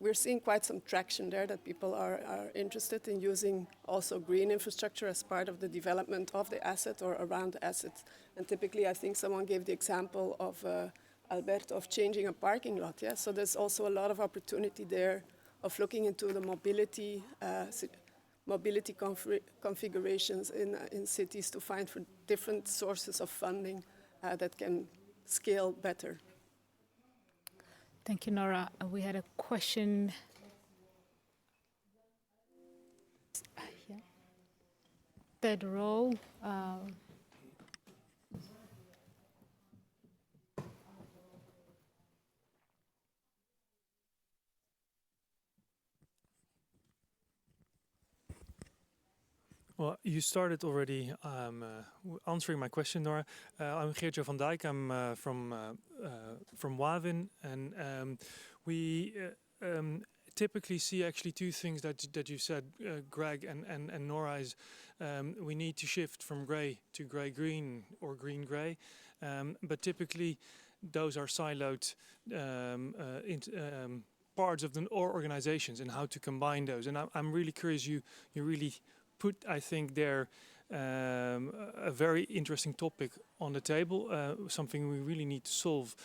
we're seeing quite some traction there that people are interested in using also green infrastructure as part of the development of the asset or around the asset. And typically, I think someone gave the example of Alberto of changing a parking lot. Yeah? So there's also a lot of opportunity there of looking into the mobility configurations in cities to find for different sources of funding that can scale better. Thank you, Nora. We had a question. Yeah. Third row. Well, you started already answering my question, Nora. I'm Geertje van Dijk. I'm from Wavin, and we typically see actually two things that you said, Greg and Nora, is we need to shift from grey to grey-green or green-grey, but typically those are siloed parts of the organizations and how to combine those. And I'm really curious, you really put, I think, there a very interesting topic on the table, something we really need to solve,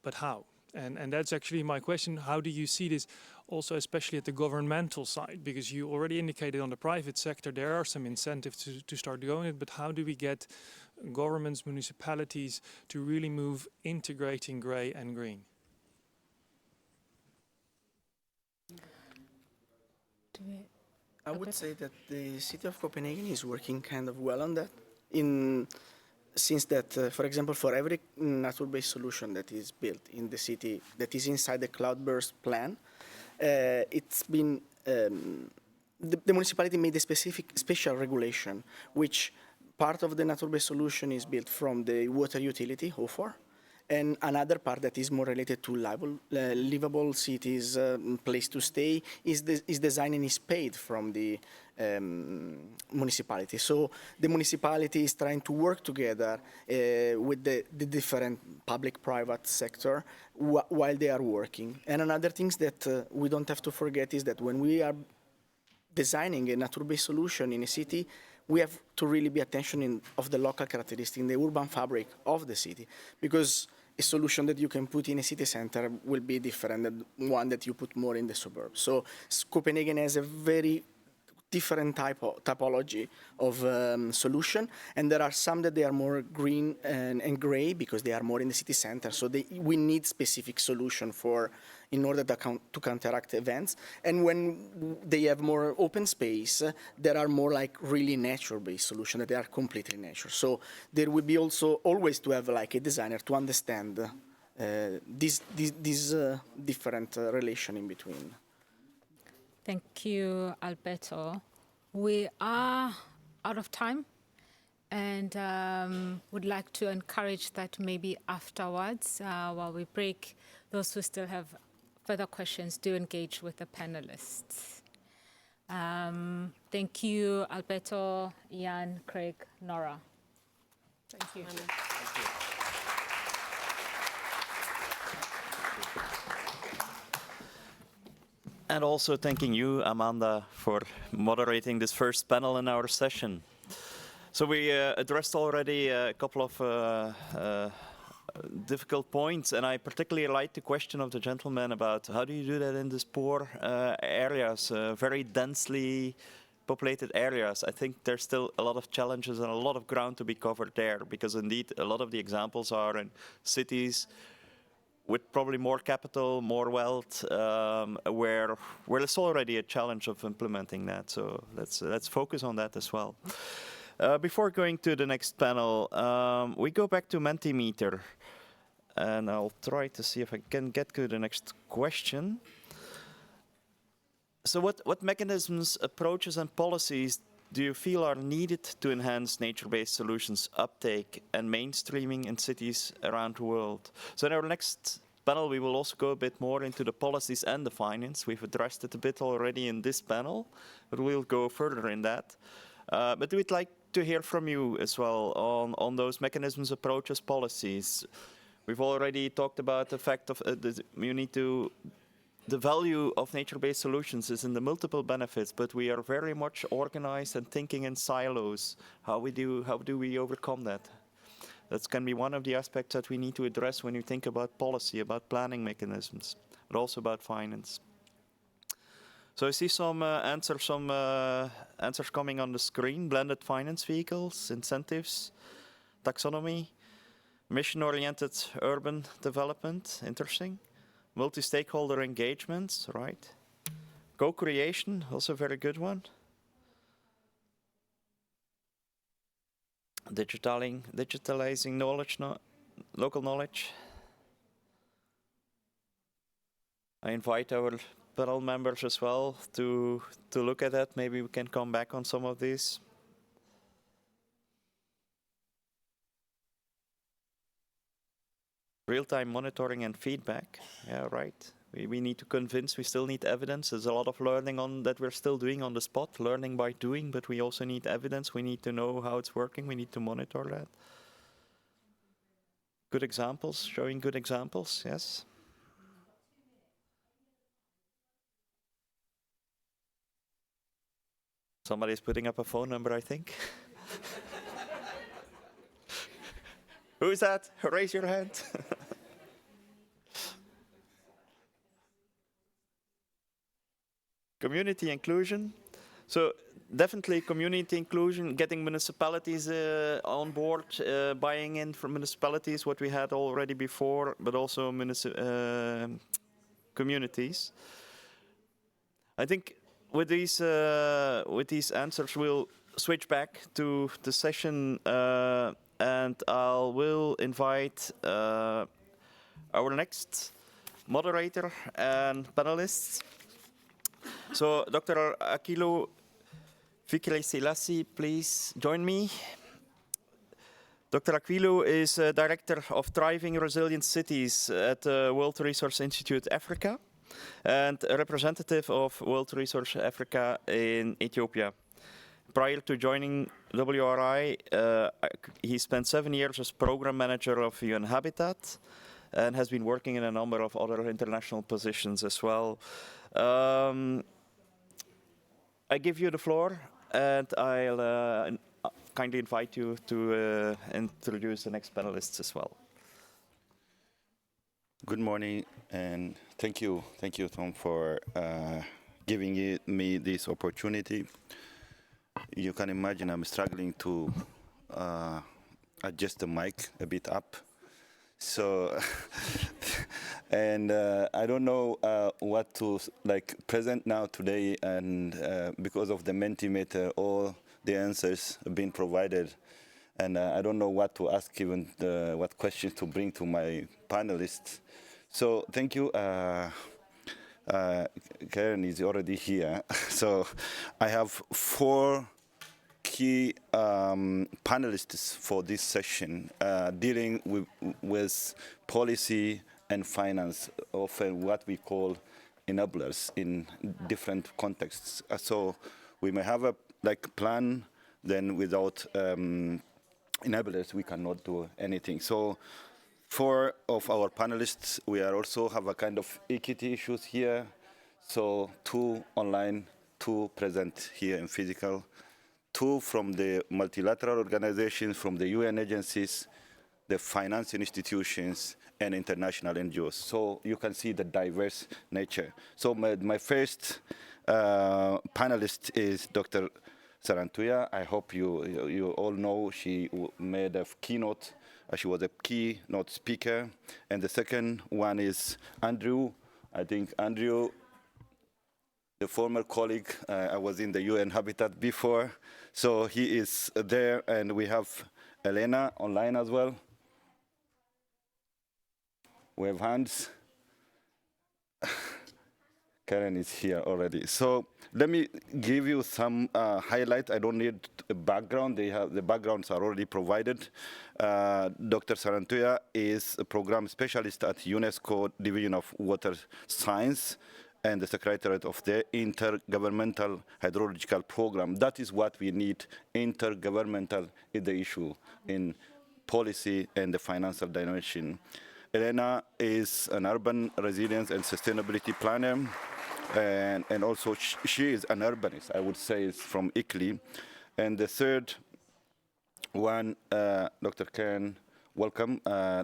but how? And that's actually my question. How do you see this also, especially at the governmental side? Because you already indicated on the private sector, there are some incentives to start doing it, but how do we get governments, municipalities to really move integrating grey and green? I would say that the city of Copenhagen is working kind of well on that. Since that, for example, for every nature-based solution that is built in the city that is inside the cloudburst plan, it's been the municipality made a special regulation, which part of the nature-based solution is built from the water utility, HO4, and another part that is more related to livable cities, place to stay, is designed and is paid from the municipality. So the municipality is trying to work together with the different public-private sector while they are working. And another thing that we don't have to forget is that when we are designing a nature-based solution in a city, we have to really be attention of the local characteristics, in the urban fabric of the city, because a solution that you can put in a city center will be different than one that you put more in the suburbs. So Copenhagen has a very different typology of solution, and there are some that they are more green and gray because they are more in the city center. So we need specific solution in order to counteract events. And when they have more open space, there are more like really nature-based solutions that they are completely nature. So there will be also always to have like a designer to understand this different relation in between. Thank you, Alberto. We are out of time and would like to encourage that maybe afterwards, while we break, those who still have further questions do engage with the panelists. Thank you, Alberto, Jan, Craig, Nora. Thank you. And also thanking you, Amanda, for moderating this first panel in our session. So we addressed already a couple of difficult points, and I particularly like the question of the gentleman about how do you do that in these poor areas, very densely populated areas. I think there's still a lot of challenges and a lot of ground to be covered there, because indeed a lot of the examples are in cities with probably more capital, more wealth, where there's already a challenge of implementing that. So let's focus on that as well. Before going to the next panel, we go back to Mentimeter, and I'll try to see if I can get to the next question. So what mechanisms, approaches, and policies do you feel are needed to enhance nature-based solutions uptake and mainstreaming in cities around the world? So in our next panel, we will also go a bit more into the policies and the finance. We've addressed it a bit already in this panel, but we'll go further in that. But we'd like to hear from you as well on those mechanisms, approaches, policies. We've already talked about the fact of the value of nature-based solutions is in the multiple benefits, but we are very much organized and thinking in silos. How do we overcome that? That can be one of the aspects that we need to address when you think about policy, about planning mechanisms, but also about finance. So I see some answers coming on the screen: blended finance vehicles, incentives, taxonomy, mission-oriented urban development, interesting. Multi-stakeholder engagements, right? Co-creation, also a very good one. Digitalizing knowledge, local knowledge. I invite our panel members as well to look at that. Maybe we can come back on some of these. Real-time monitoring and feedback, yeah, right. We need to convince, we still need evidence. There's a lot of learning on that we're still doing on the spot, learning by doing, but we also need evidence. We need to know how it's working. We need to monitor that. Good examples, showing good examples, yes. Somebody's putting up a phone number, I think. Who's that? Raise your hand. Community inclusion. So definitely community inclusion, getting municipalities on board, buying in from municipalities, what we had already before, but also communities. I think with these answers, we'll switch back to the session, and I will invite our next moderator and panelists. So, Dr. Akilo Fikre-Selassie, please join me. Dr. Aquilo is Director of Thriving Resilient Cities at the World Resource Institute Africa and a representative of World Resource Africa in Ethiopia. Prior to joining WRI, he spent 7 years as Program Manager of UN Habitat and has been working in a number of other international positions as well. I give you the floor, and I'll kindly invite you to introduce the next panelists as well. Good morning, and thank you, Tom, for giving me this opportunity. You can imagine I'm struggling to adjust the mic a bit up. So, and I don't know what to present now today, and because of the Mentimeter, all the answers have been provided, and I don't know what to ask, even what questions to bring to my panelists. So thank you. Karen is already here. So I have 4 key panelists for this session, dealing with policy and finance, often what we call enablers in different contexts. So we may have a plan, then without enablers we cannot do anything. So 4 of our panelists, we also have a kind of equity issues here. So 2 online, 2 present here in physical, 2 from the multilateral organizations, from the UN agencies, the financing institutions, and international NGOs. So you can see the diverse nature. So my first panelist is Dr. Sarantuya. I hope you all know she made a keynote. She was a keynote speaker. And the second one is Andrew. I think Andrew, the former colleague, I was in the UN Habitat before. So he is there, and we have Elena online as well. We have Hans. Karen is here already. So let me give you some highlight. I don't need a background. The backgrounds are already provided. Dr. Sarantuya is a program specialist at UNESCO Division of Water Science and the Secretariat of the Intergovernmental Hydrological Program. That is what we need. Intergovernmental is the issue in policy and the financial dimension. Elena is an urban resilience and sustainability planner, and also she is an urbanist, I would say, is from ICLEI. And the third one, Dr. Karen, welcome,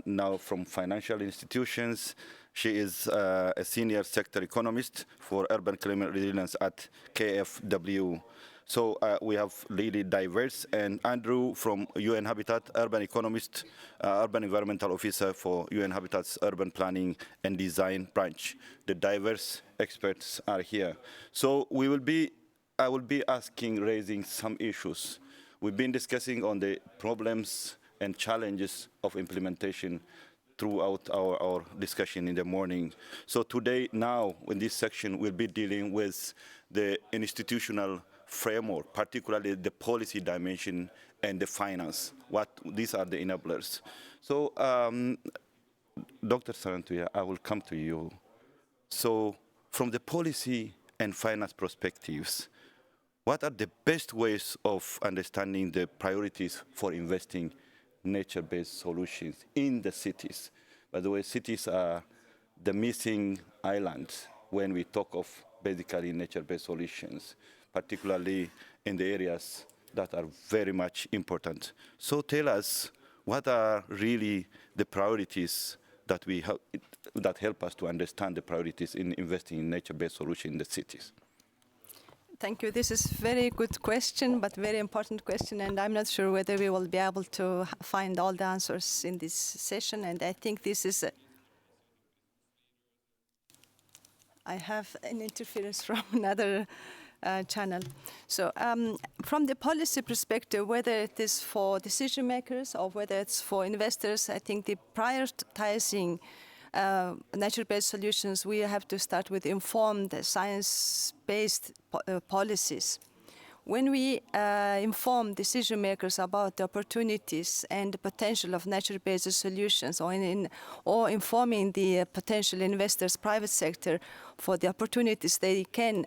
now from financial institutions. She is a senior sector economist for urban climate resilience at KfW. So we have really diverse, and Andrew from UN Habitat, urban economist, urban environmental officer for UN Habitat's urban planning and design branch. The diverse experts are here. So I will be raising some issues. We've been discussing on the problems and challenges of implementation throughout our discussion in the morning. So today, now, in this section, we'll be dealing with the institutional framework, particularly the policy dimension and the finance. These are the enablers. So, Dr. Sarantuya, I will come to you. So, from the policy and finance perspectives, what are the best ways of understanding the priorities for investing nature-based solutions in the cities? By the way, cities are the missing island when we talk of basically nature-based solutions, particularly in the areas that are very much important. So tell us, what are really the priorities that that help us to understand the priorities in investing in nature-based solutions in the cities? Thank you. This is a very good question, but very important question, and I'm not sure whether we will be able to find all the answers in this session, and I think this is I have an interference from another channel. So from the policy perspective, whether it is for decision makers or whether it's for investors, I think the prioritizing nature-based solutions, we have to start with informed science-based policies. When we inform decision makers about the opportunities and the potential of nature-based solutions, or informing the potential investors, private sector, for the opportunities they can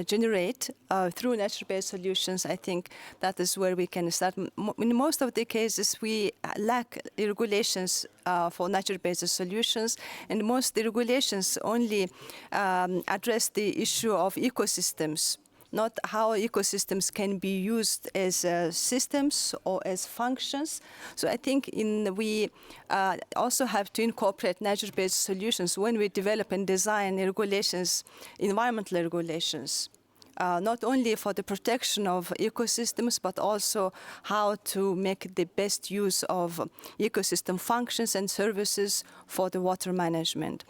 generate through nature-based solutions, I think that is where we can start. In most of the cases, we lack regulations for nature-based solutions, and most of the regulations only address the issue of ecosystems, not how ecosystems can be used as systems or as functions. So I think we also have to incorporate nature-based solutions when we develop and design regulations, environmental regulations, not only for the protection of ecosystems, but also how to make the best use of ecosystem functions and services for the water management.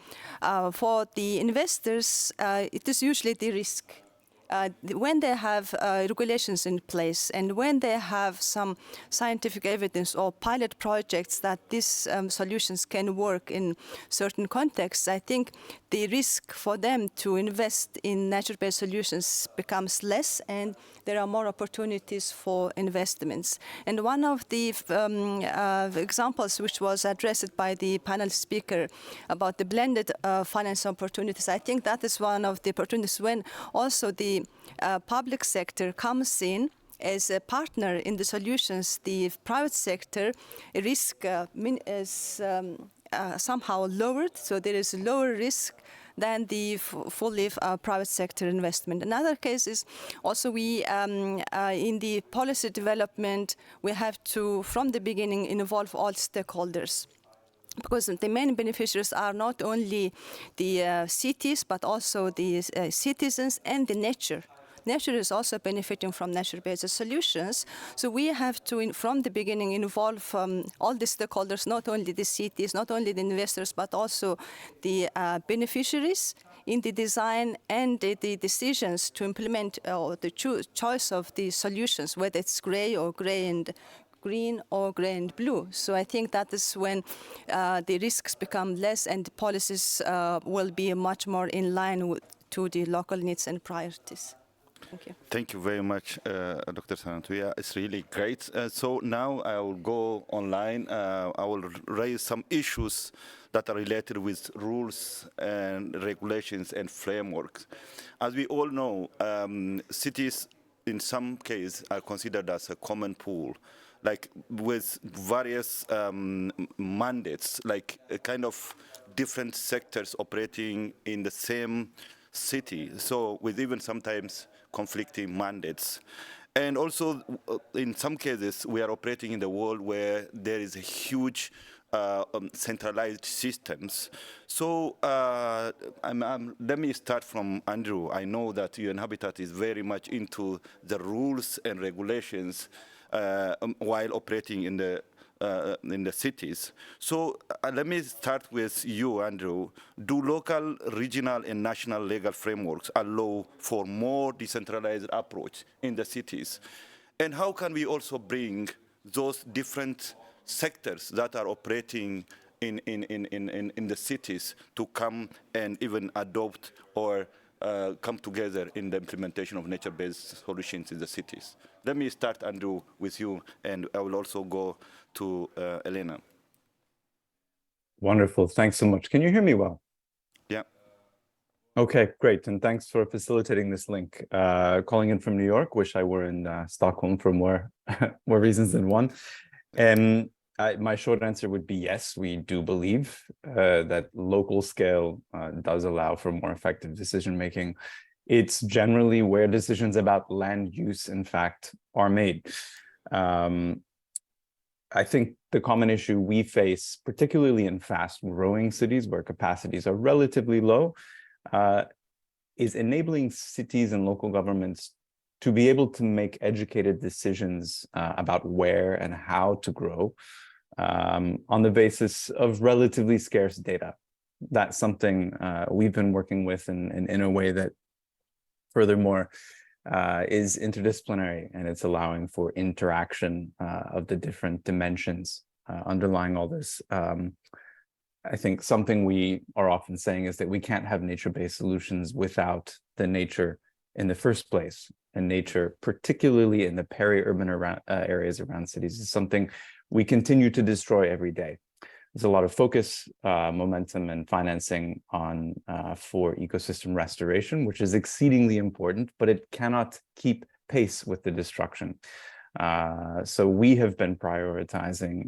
For the investors, it is usually the risk. When they have regulations in place and when they have some scientific evidence or pilot projects that these solutions can work in certain contexts, I think the risk for them to invest in nature-based solutions becomes less, and there are more opportunities for investments. And one of the examples which was addressed by the panel speaker about the blended finance opportunities, I think that is one of the opportunities when also the public sector comes in as a partner in the solutions. The private sector risk is somehow lowered, so there is lower risk than the fully private sector investment. Another case is also we, in the policy development, we have to, from the beginning, involve all stakeholders, because the main beneficiaries are not only the cities, but also the citizens and the nature. Nature is also benefiting from nature-based solutions. So we have to, from the beginning, involve all the stakeholders, not only the cities, not only the investors, but also the beneficiaries in the design and the decisions to implement the choice of the solutions, whether it's gray or gray and green or gray and blue. So I think that is when the risks become less and policies will be much more in line to the local needs and priorities. Thank you. Thank you very much, Dr. Sarantuya. It's really great. So now I will go online. I will raise some issues that are related with rules and regulations and frameworks. As we all know, cities in some cases are considered as a common pool, like with various mandates, like a kind of different sectors operating in the same city. So with even sometimes conflicting mandates. And also, in some cases, we are operating in the world where there is a huge centralized systems. So let me start from Andrew. I know that UN Habitat is very much into the rules and regulations while operating in the cities. So let me start with you, Andrew. Do local, regional, and national legal frameworks allow for more decentralized approach in the cities? And how can we also bring those different sectors that are operating in the cities to come and even adopt or come together in the implementation of nature-based solutions in the cities? Let me start, Andrew, with you, and I will also go to Elena. Wonderful. Thanks so much. Can you hear me well? Yeah. Okay, great. And thanks for facilitating this link. Calling in from New York. Wish I were in Stockholm for more reasons than one. My short answer would be yes, we do believe that local scale does allow for more effective decision making. It's generally where decisions about land use, in fact, are made. I think the common issue we face, particularly in fast-growing cities where capacities are relatively low, is enabling cities and local governments to be able to make educated decisions about where and how to grow on the basis of relatively scarce data. That's something we've been working with in a way that, furthermore, is interdisciplinary, and it's allowing for interaction of the different dimensions underlying all this. I think something we are often saying is that we can't have nature-based solutions without the nature in the first place. And nature, particularly in the peri-urban areas around cities, is something we continue to destroy every day. There's a lot of focus, momentum, and financing on for ecosystem restoration, which is exceedingly important, but it cannot keep pace with the destruction. So we have been prioritizing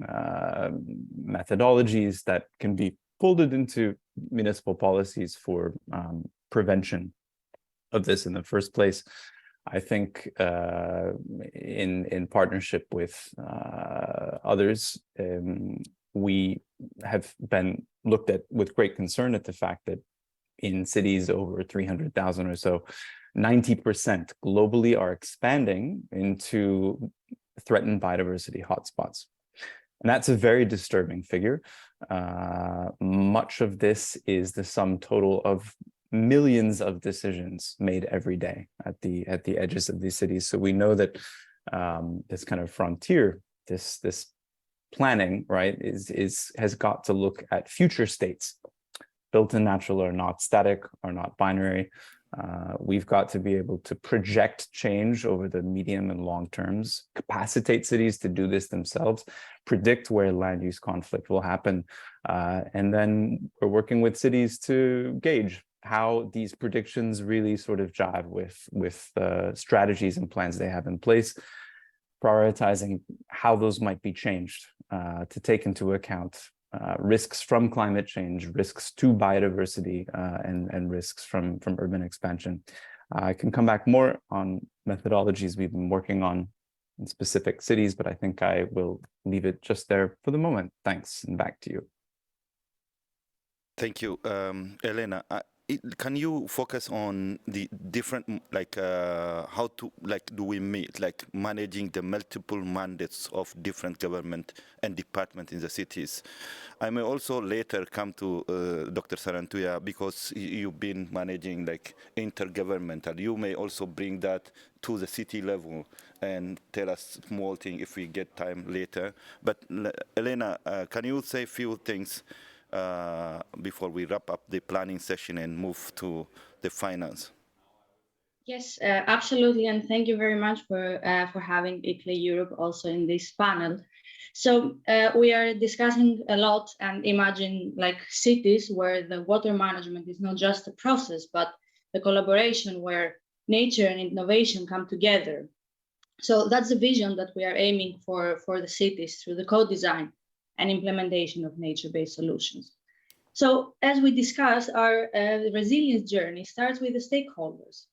methodologies that can be folded into municipal policies for prevention of this in the first place. I think in partnership with others, we have been looked at with great concern at the fact that in cities over 300,000 or so, 90% globally are expanding into threatened biodiversity hotspots. And that's a very disturbing figure. Much of this is the sum total of millions of decisions made every day at the edges of these cities. So we know that this kind of frontier, this planning, right, has got to look at future states. Built and natural are not static, are not binary. We've got to be able to project change over the medium and long terms, capacitate cities to do this themselves, predict where land use conflict will happen. And then we're working with cities to gauge how these predictions really sort of jive with the strategies and plans they have in place, prioritizing how those might be changed to take into account risks from climate change, risks to biodiversity, and risks from urban expansion. I can come back more on methodologies we've been working on in specific cities, but I think I will leave it just there for the moment. Thanks, and back to you. Thank you, Elena. can you focus on the different, how to, do we meet, managing the multiple mandates of different government and departments in the cities? I may also later come to Dr. Sarantuya, because you've been managing intergovernmental. You may also bring that to the city level and tell us small thing if we get time later. But Elena, can you say a few things before we wrap up the planning session and move to the finance? Yes, absolutely, and thank you very much for having ICLE Europe also in this panel. So we are discussing a lot and imagine cities where the water management is not just a process, but the collaboration where nature and innovation come together. So that's the vision that we are aiming for the cities through the co-design and implementation of nature-based solutions. So as we discussed, our resilience journey starts with the stakeholders.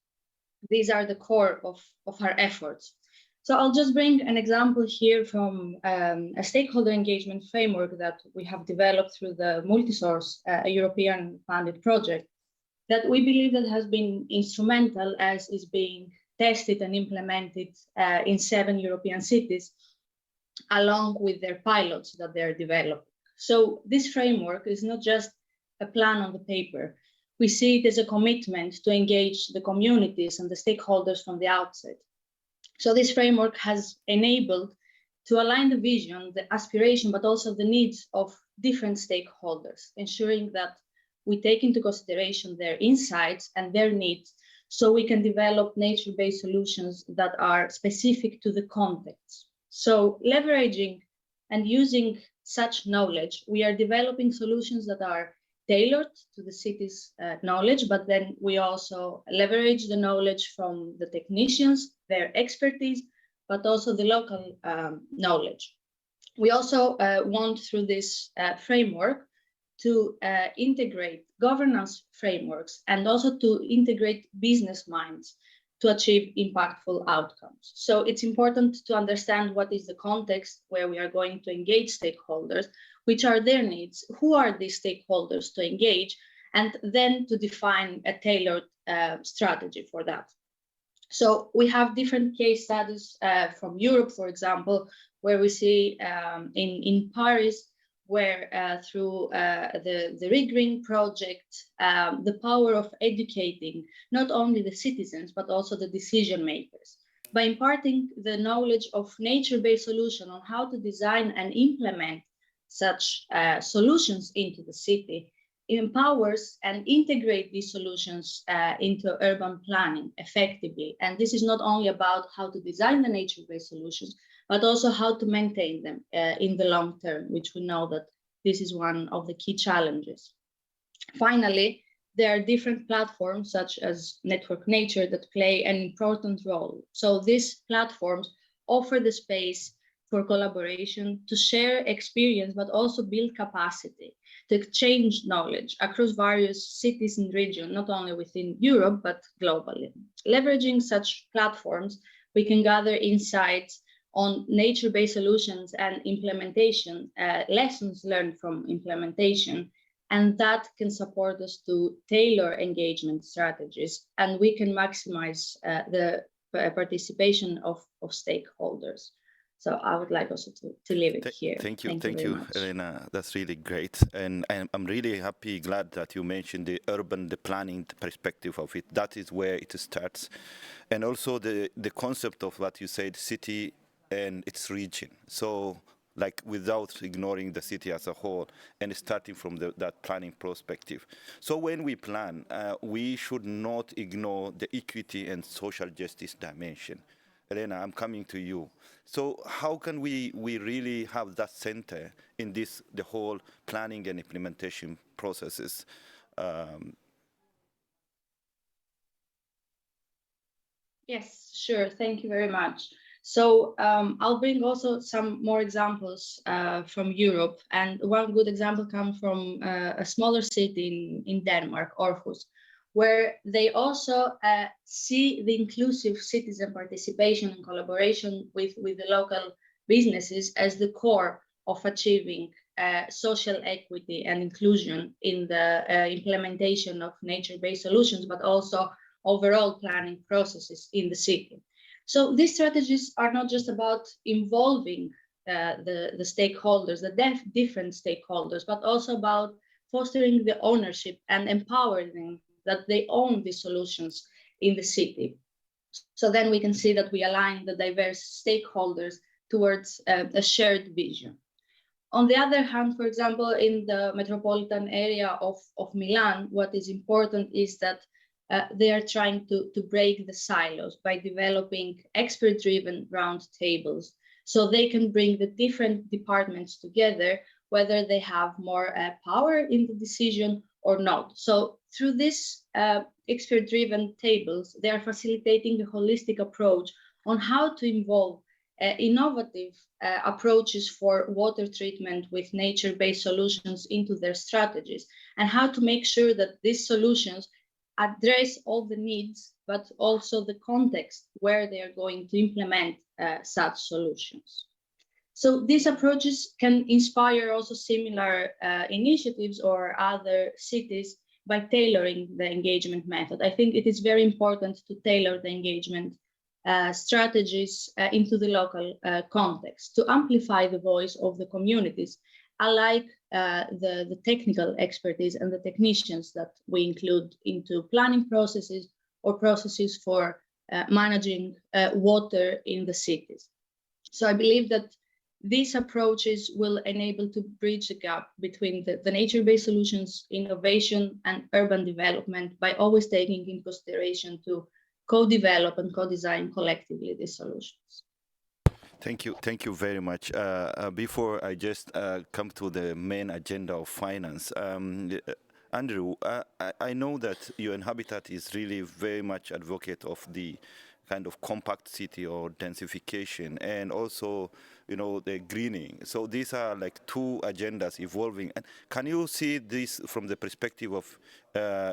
These are the core of our efforts. So I'll just bring an example here from a stakeholder engagement framework that we have developed through the Multisource, a European funded project that we believe that has been instrumental as is being tested and implemented in 7 European cities, along with their pilots that they're developing. So this framework is not just a plan on the paper. We see it as a commitment to engage the communities and the stakeholders from the outset. So this framework has enabled to align the vision, the aspiration, but also the needs of different stakeholders, ensuring that we take into consideration their insights and their needs so we can develop nature-based solutions that are specific to the context. So leveraging and using such knowledge, we are developing solutions that are tailored to the city's knowledge, but then we also leverage the knowledge from the technicians, their expertise, but also the local knowledge. We also want through this framework to integrate governance frameworks and also to integrate business minds to achieve impactful outcomes. So it's important to understand what is the context where we are going to engage stakeholders, which are their needs, who are these stakeholders to engage, and then to define a tailored strategy for that. So we have different case studies from Europe, for example, where we see in Paris, where through the ReGreen project, the power of educating not only the citizens, but also the decision makers. By imparting the knowledge of nature-based solution on how to design and implement such solutions into the city, it empowers and integrate these solutions into urban planning effectively. And this is not only about how to design the nature-based solutions, but also how to maintain them in the long term, which we know that this is one of the key challenges. Finally, there are different platforms such as Network Nature that play an important role. So these platforms offer the space for collaboration, to share experience, but also build capacity, to exchange knowledge across various cities and regions, not only within Europe, but globally. Leveraging such platforms, we can gather insights on nature-based solutions and implementation, lessons learned from implementation, and that can support us to tailor engagement strategies, and we can maximize the participation of stakeholders. So I would like also to leave it here. Thank you, Elena. That's really great. And I'm really glad that you mentioned the planning perspective of it. That is where it starts. And also the concept of what you said, city and its region. So without ignoring the city as a whole and starting from that planning perspective. So when we plan, we should not ignore the equity and social justice dimension. Elena, I'm coming to you. So how can we really have that center in the whole planning and implementation processes? Yes, sure. Thank you very much. So I'll bring also some more examples from Europe. And one good example comes from a smaller city in Denmark, Aarhus, where they also see the inclusive citizen participation and collaboration with the local businesses as the core of achieving social equity and inclusion in the implementation of nature-based solutions, but also overall planning processes in the city. So these strategies are not just about involving the stakeholders, the different stakeholders, but also about fostering the ownership and empowering them that they own these solutions in the city. So then we can see that we align the diverse stakeholders towards a shared vision. On the other hand, for example, in the metropolitan area of Milan, what is important is that they are trying to break the silos by developing expert-driven roundtables so they can bring the different departments together, whether they have more power in the decision or not. So through this expert-driven tables, they are facilitating a holistic approach on how to involve innovative approaches for water treatment with nature-based solutions into their strategies, and how to make sure that these solutions address all the needs, but also the context where they are going to implement such solutions. So these approaches can inspire also similar initiatives or other cities by tailoring the engagement method. I think it is very important to tailor the engagement strategies into the local context to amplify the voice of the communities, alike the technical expertise and the technicians that we include into planning processes or processes for managing water in the cities. So I believe that these approaches will enable to bridge the gap between the nature-based solutions, innovation, and urban development by always taking into consideration to co-develop and co-design collectively these solutions. Thank you very much. Before I just come to the main agenda of finance, Andrew, I know that UN Habitat is really very much advocate of the kind of compact city or densification, and also, you know, the greening. So these are like two agendas evolving. And can you see this from the perspective of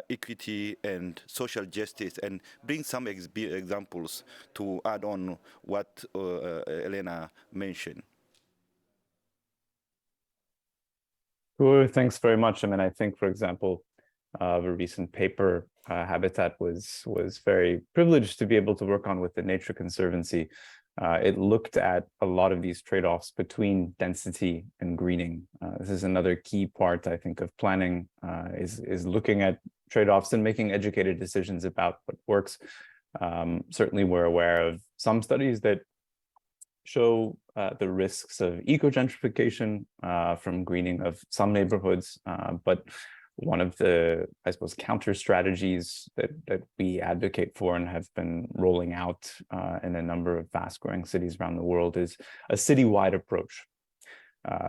equity and social justice, and bring some examples to add on what Elena mentioned? Sure, thanks very much. I mean, I think, for example, the recent paper Habitat was very privileged to be able to work on with the Nature Conservancy. It looked at a lot of these trade-offs between density and greening. This is another key part, I think, of planning, is looking at trade-offs and making educated decisions about what works. Certainly, we're aware of some studies that show the risks of eco-gentrification from greening of some neighborhoods, but one of the, I suppose, counter strategies that we advocate for and have been rolling out in a number of fast-growing cities around the world is a citywide approach,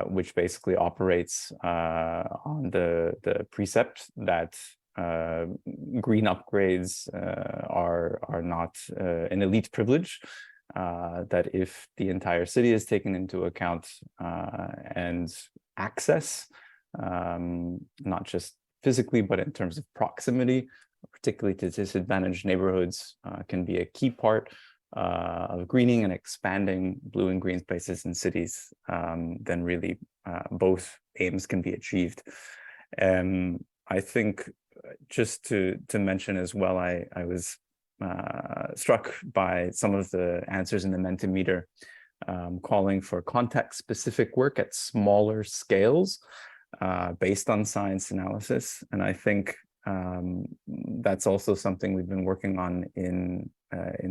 which basically operates on the precept that green upgrades are not an elite privilege, that if the entire city is taken into account and access, not just physically, but in terms of proximity, particularly to disadvantaged neighborhoods, can be a key part of greening and expanding blue and green spaces in cities, then really both aims can be achieved. I think just to mention as well, I was struck by some of the answers in the Mentimeter calling for context-specific work at smaller scales based on science analysis. And I think that's also something we've been working on in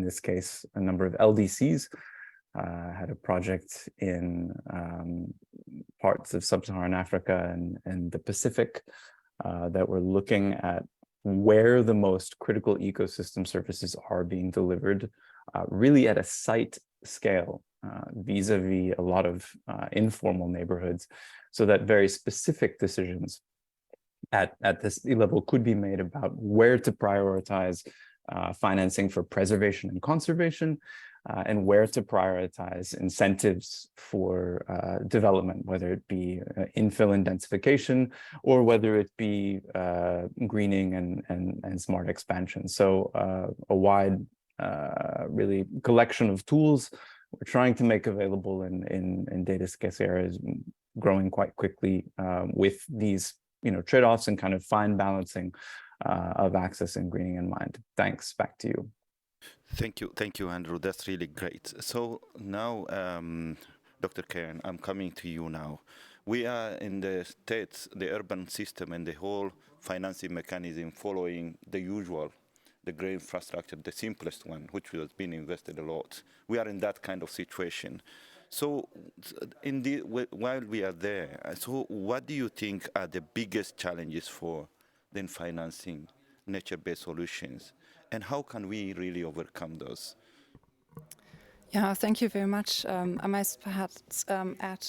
this case, a number of LDCs. Had a project in parts of sub-Saharan Africa and the Pacific that were looking at where the most critical ecosystem services are being delivered, really at a site scale, vis-a-vis a lot of informal neighborhoods, so that very specific decisions at this level could be made about where to prioritize financing for preservation and conservation, and where to prioritize incentives for development, whether it be infill and densification, or whether it be greening and smart expansion. So a wide, really collection of tools we're trying to make available in data scarce areas, growing quite quickly with these trade-offs and kind of fine balancing of access and greening in mind. Thanks. Back to you. Thank you, Andrew. That's really great. So now, Dr. Karen, I'm coming to you now. We are in the States, the urban system and the whole financing mechanism following the usual, the grey infrastructure, the simplest one, which has been invested a lot. We are in that kind of situation. So while we are there, so what do you think are the biggest challenges for then financing nature-based solutions? And how can we really overcome those? Yeah, thank you very much. I must perhaps add,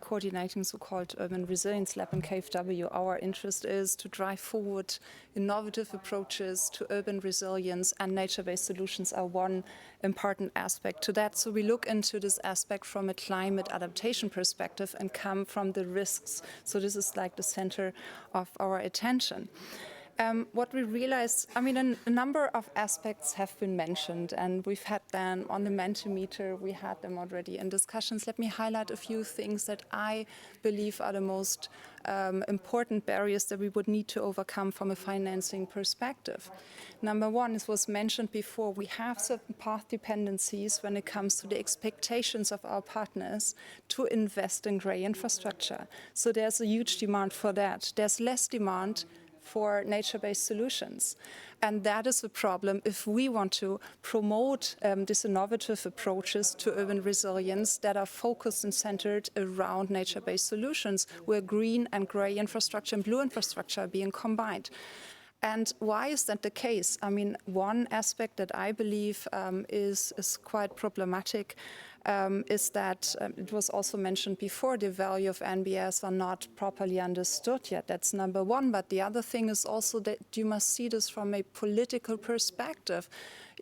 coordinating so-called Urban Resilience Lab in KfW. Our interest is to drive forward innovative approaches to urban resilience, and nature-based solutions are one important aspect to that. So we look into this aspect from a climate adaptation perspective and come from the risks. So this is like the center of our attention. What we realized, I mean, a number of aspects have been mentioned, and we've had them on the Mentimeter, we had them already in discussions. Let me highlight a few things that I believe are the most important barriers that we would need to overcome from a financing perspective. Number one, as was mentioned before, we have certain path dependencies when it comes to the expectations of our partners to invest in grey infrastructure. So there's a huge demand for that. There's less demand for nature-based solutions. And that is a problem if we want to promote these innovative approaches to urban resilience that are focused and centered around nature-based solutions, where green and grey infrastructure and blue infrastructure are being combined. And why is that the case? I mean, one aspect that I believe is quite problematic is that it was also mentioned before, the value of NBS are not properly understood yet. That's number one. But the other thing is also that you must see this from a political perspective.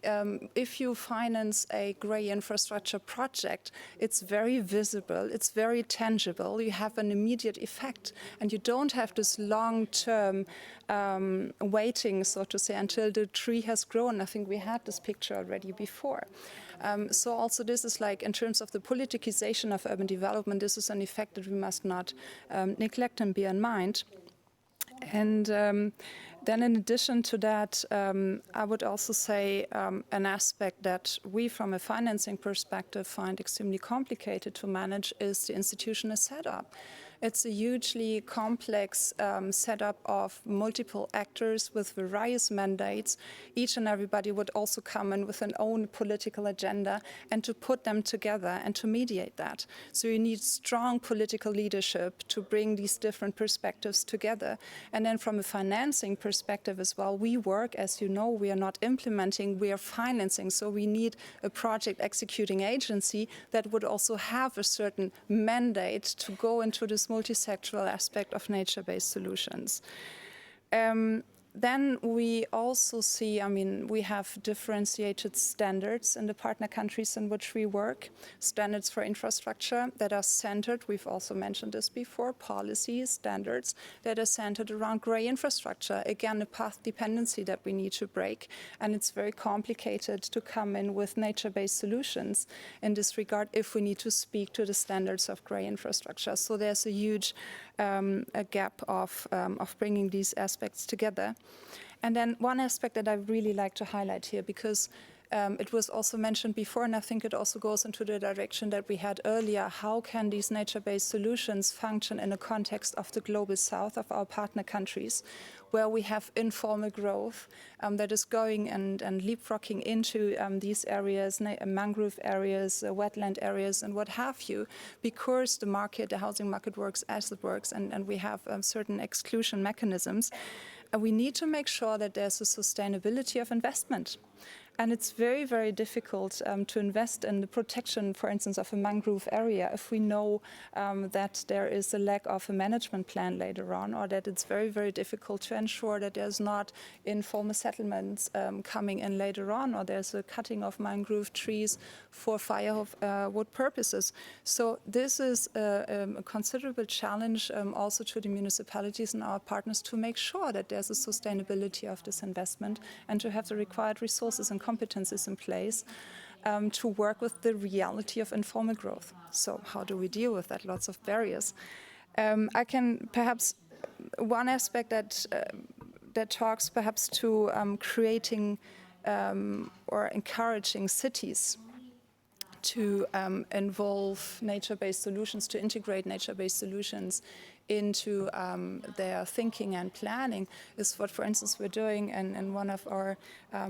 If you finance a grey infrastructure project, it's very visible, it's very tangible, you have an immediate effect, and you don't have this long-term waiting, so to say, until the tree has grown. I think we had this picture already before. So also this is like, in terms of the politicization of urban development, this is an effect that we must not neglect and bear in mind. And then in addition to that, I would also say an aspect that we from a financing perspective find extremely complicated to manage is the institutional setup. It's a hugely complex setup of multiple actors with various mandates. Each and everybody would also come in with an own political agenda, and to put them together and to mediate that. So you need strong political leadership to bring these different perspectives together. And then from a financing perspective as well, we work, as you know, we are not implementing, we are financing. So we need a project executing agency that would also have a certain mandate to go into this multisectoral aspect of nature-based solutions. Then we also see, I mean, we have differentiated standards in the partner countries in which we work, standards for infrastructure that are centered, we've also mentioned this before, policies, standards that are centered around grey infrastructure. Again, a path dependency that we need to break, and it's very complicated to come in with nature-based solutions in this regard if we need to speak to the standards of grey infrastructure. So there's a huge a gap of bringing these aspects together. And then one aspect that I really like to highlight here, because it was also mentioned before, and I think it also goes into the direction that we had earlier, how can these nature-based solutions function in the context of the global south of our partner countries, where we have informal growth that is going and leapfrogging into these areas, mangrove areas, wetland areas, and what have you, because the market, the housing market works as it works, and we have certain exclusion mechanisms. We need to make sure that there's a sustainability of investment. And it's very, very difficult to invest in the protection, for instance, of a mangrove area if we know that there is a lack of a management plan later on, or that it's very, very difficult to ensure that there's not informal settlements coming in later on, or there's a cutting of mangrove trees for firewood purposes. So this is a considerable challenge also to the municipalities and our partners to make sure that there's a sustainability of this investment and to have the required resources and competencies in place. to work with the reality of informal growth. So how do we deal with that? Lots of barriers. I can perhaps, one aspect that talks perhaps to creating or encouraging cities to involve nature-based solutions, to integrate nature-based solutions into their thinking and planning is what, for instance, we're doing in one of our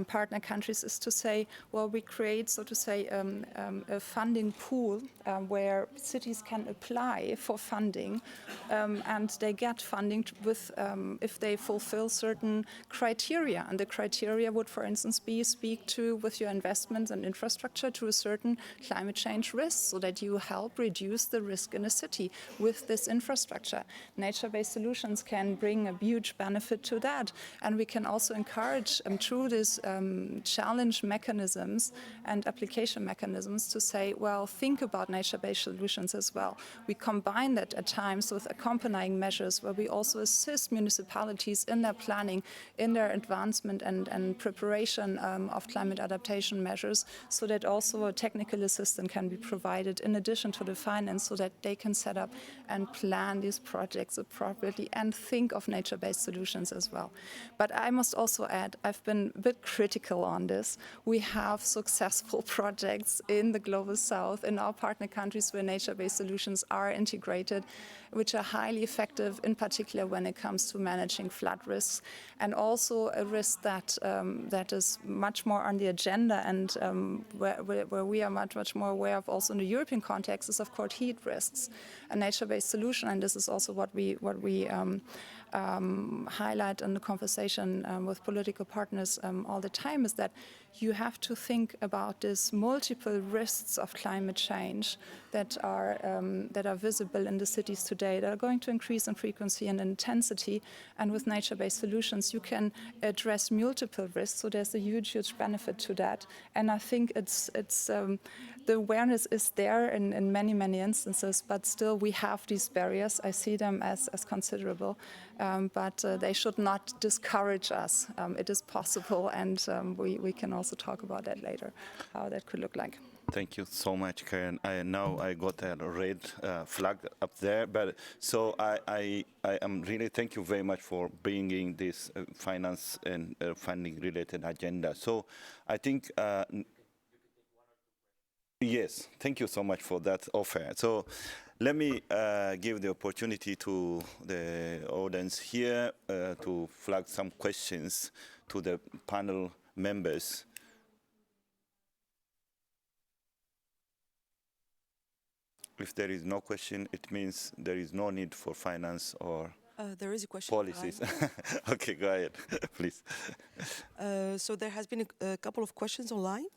partner countries, is to say, well, we create, so to say, a funding pool where cities can apply for funding and they get funding with if they fulfill certain criteria. And the criteria would, for instance, be speak to, with your investments and infrastructure, to a certain climate change risk, so that you help reduce the risk in a city with this infrastructure. Nature-based solutions can bring a huge benefit to that. And we can also encourage through these challenge mechanisms and application mechanisms to say, well, think about nature-based solutions as well. We combine that at times with accompanying measures where we also assist municipalities in their planning, in their advancement and preparation of climate adaptation measures, so that also a technical assistance can be provided in addition to the finance, so that they can set up and plan these projects appropriately and think of nature-based solutions as well. But I must also add, I've been a bit critical on this. We have successful projects in the Global South, in our partner countries, where nature-based solutions are integrated, which are highly effective, in particular when it comes to managing flood risks, and also a risk that that is much more on the agenda, and where we are much more aware of also in the European context, is of course heat risks. A nature-based solution, and this is also what we highlight in the conversation with political partners all the time, is that you have to think about these multiple risks of climate change that are visible in the cities today, that are going to increase in frequency and intensity. And with nature-based solutions, you can address multiple risks. So there's a huge benefit to that. And I think it's the awareness is there in many instances, but still we have these barriers. I see them as considerable, but they should not discourage us. It is possible, and we can also talk about that later, how that could look like. Thank you so much, Karen. Now I got a red flag up there, but so I am really thank you very much for bringing this finance and funding related agenda. So I think yes, thank you so much for that offer. So let me give the opportunity to the audience here to flag some questions to the panel members. If there is no question, it means there is no need for finance or there is a question. Policies. Okay, go ahead, please. So there has been a couple of questions online.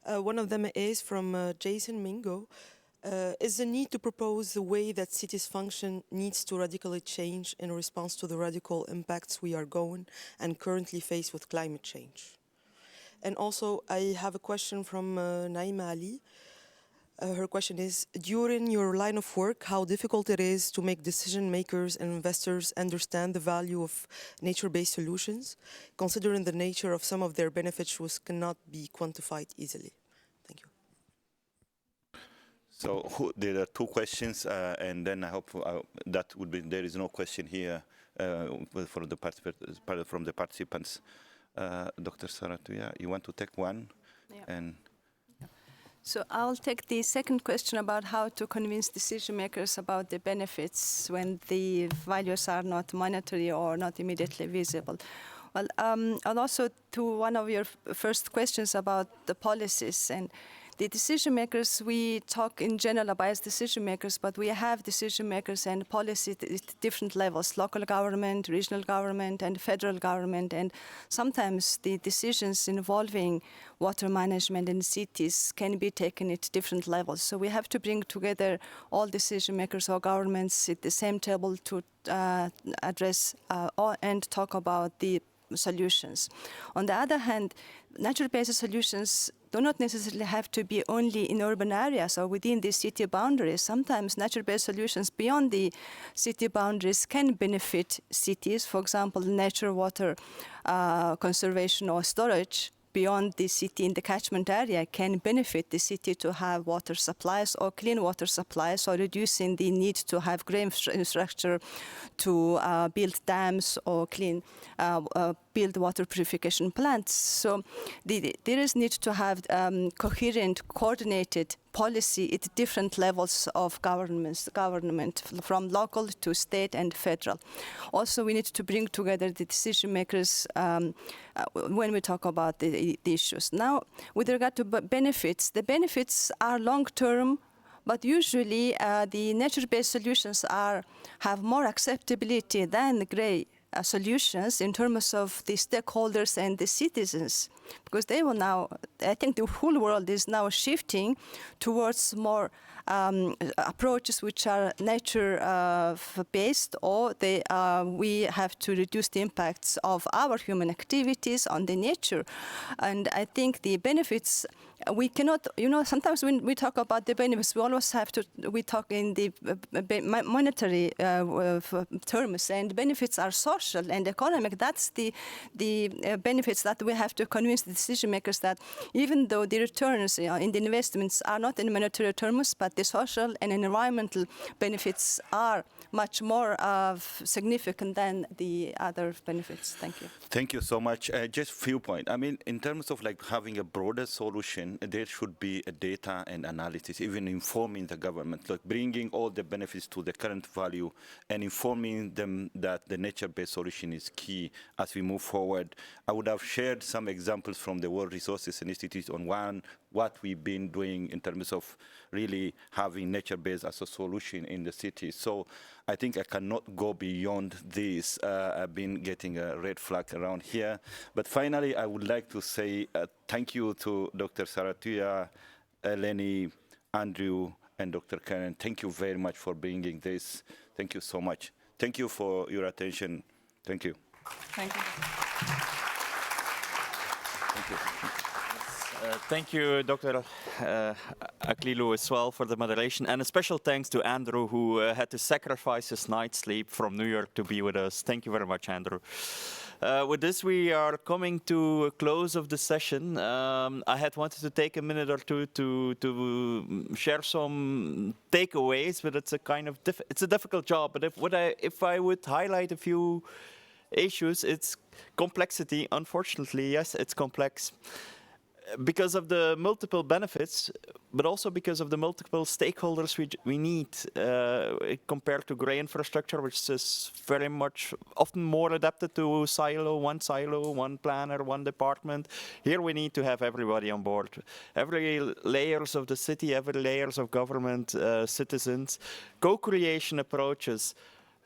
One of them is from Jason Mingo. Is the need to propose the way that cities function needs to radically change in response to the radical impacts we are going and currently face with climate change? And also, I have a question from Naima Ali. Her question is, during your line of work, how difficult it is to make decision makers and investors understand the value of nature-based solutions, considering the nature of some of their benefits which cannot be quantified easily? Thank you. So there are two questions, and then I hope that would be, there is no question here for the from the participants. Dr. Saratuya, you want to take one? Yeah. And so I'll take the second question about how to convince decision makers about the benefits when the values are not monetary or not immediately visible. Well, and also to one of your first questions about the policies and the decision makers, we talk in general about decision makers, but we have decision makers and policy at different levels, local government, regional government, and federal government. And sometimes the decisions involving water management in cities can be taken at different levels. So we have to bring together all decision makers or governments at the same table to address and talk about the solutions. On the other hand, nature-based solutions do not necessarily have to be only in urban areas or within the city boundaries. Sometimes nature-based solutions beyond the city boundaries can benefit cities. For example, nature water conservation or storage beyond the city in the catchment area can benefit the city to have water supplies or clean water supplies, or reducing the need to have grey infrastructure to build dams or build water purification plants. So there is need to have coherent, coordinated policy at different levels of government, from local to state and federal. Also, we need to bring together the decision makers when we talk about the issues. Now, with regard to benefits, the benefits are long-term, but usually the nature-based solutions have more acceptability than the grey solutions in terms of the stakeholders and the citizens, because they will now, I think the whole world is now shifting towards more approaches which are nature-based, or we have to reduce the impacts of our human activities on the nature. And I think the benefits, we cannot, sometimes when we talk about the benefits, we always we talk in the monetary terms, and benefits are social and economic. That's the benefits that we have to convince the decision makers that even though the returns in the investments are not in monetary terms, but the social and environmental benefits are much more significant than the other benefits. Thank you. Thank you so much. Just few points. I mean, in terms of like having a broader solution, there should be a data and analysis, even informing the government, like bringing all the benefits to the current value and informing them that the nature-based solution is key as we move forward. I would have shared some examples from the World Resources Institute on what we've been doing in terms of really having nature-based as a solution in the city. So I think I cannot go beyond this. I've been getting a red flag around here. But finally, I would like to say thank you to Dr. Saratuya, Eleni, Andrew, and Dr. Karen. Thank you very much for bringing this. Thank you so much. Thank you for your attention. Thank you. Thank you. Thank you. Thank you, Dr. Aklilu, as well, for the moderation. And a special thanks to Andrew, who had to sacrifice his night's sleep from New York to be with us. Thank you very much, Andrew. With this, we are coming to a close of the session. I had wanted to take a minute or two to share some takeaways, but it's a kind of it's a difficult job. But if I would highlight a few issues, it's complexity. Unfortunately, yes, it's complex. Because of the multiple benefits, but also because of the multiple stakeholders we need compared to grey infrastructure, which is very much often more adapted to silo, one planner, one department. Here we need to have everybody on board. Every layers of the city, every layers of government, citizens. Co-creation approaches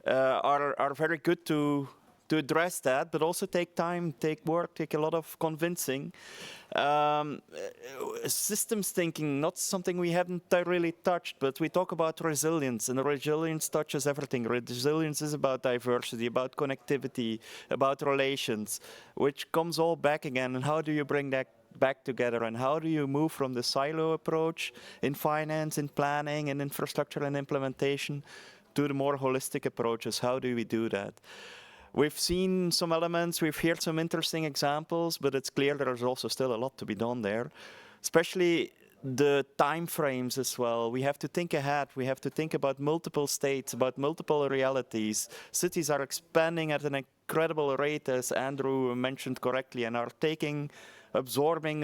are very good to address that, but also take time, take work, take a lot of convincing. Systems thinking, not something we haven't really touched, but we talk about resilience, and resilience touches everything. Resilience is about diversity, about connectivity, about relations, which comes all back again. And how do you bring that back together, and how do you move from the silo approach in finance, in planning, and infrastructure and implementation to the more holistic approaches? How do we do that? We've seen some elements, we've heard some interesting examples, but it's clear there's also still a lot to be done there, especially the time frames as well. We have to think ahead. We have to think about multiple states, about multiple realities. Cities are expanding at an incredible rate, as Andrew mentioned correctly, and are absorbing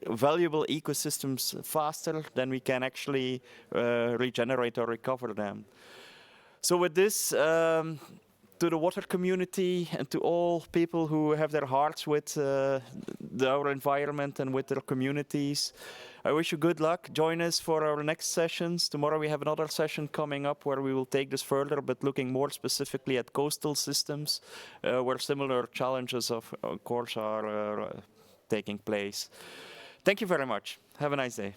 valuable ecosystems faster than we can actually regenerate or recover them. So with this, to the water community and to all people who have their hearts with our environment and with their communities, I wish you good luck. Join us for our next sessions. Tomorrow we have another session coming up where we will take this further, but looking more specifically at coastal systems, where similar challenges, of course, are taking place. Thank you very much. Have a nice day.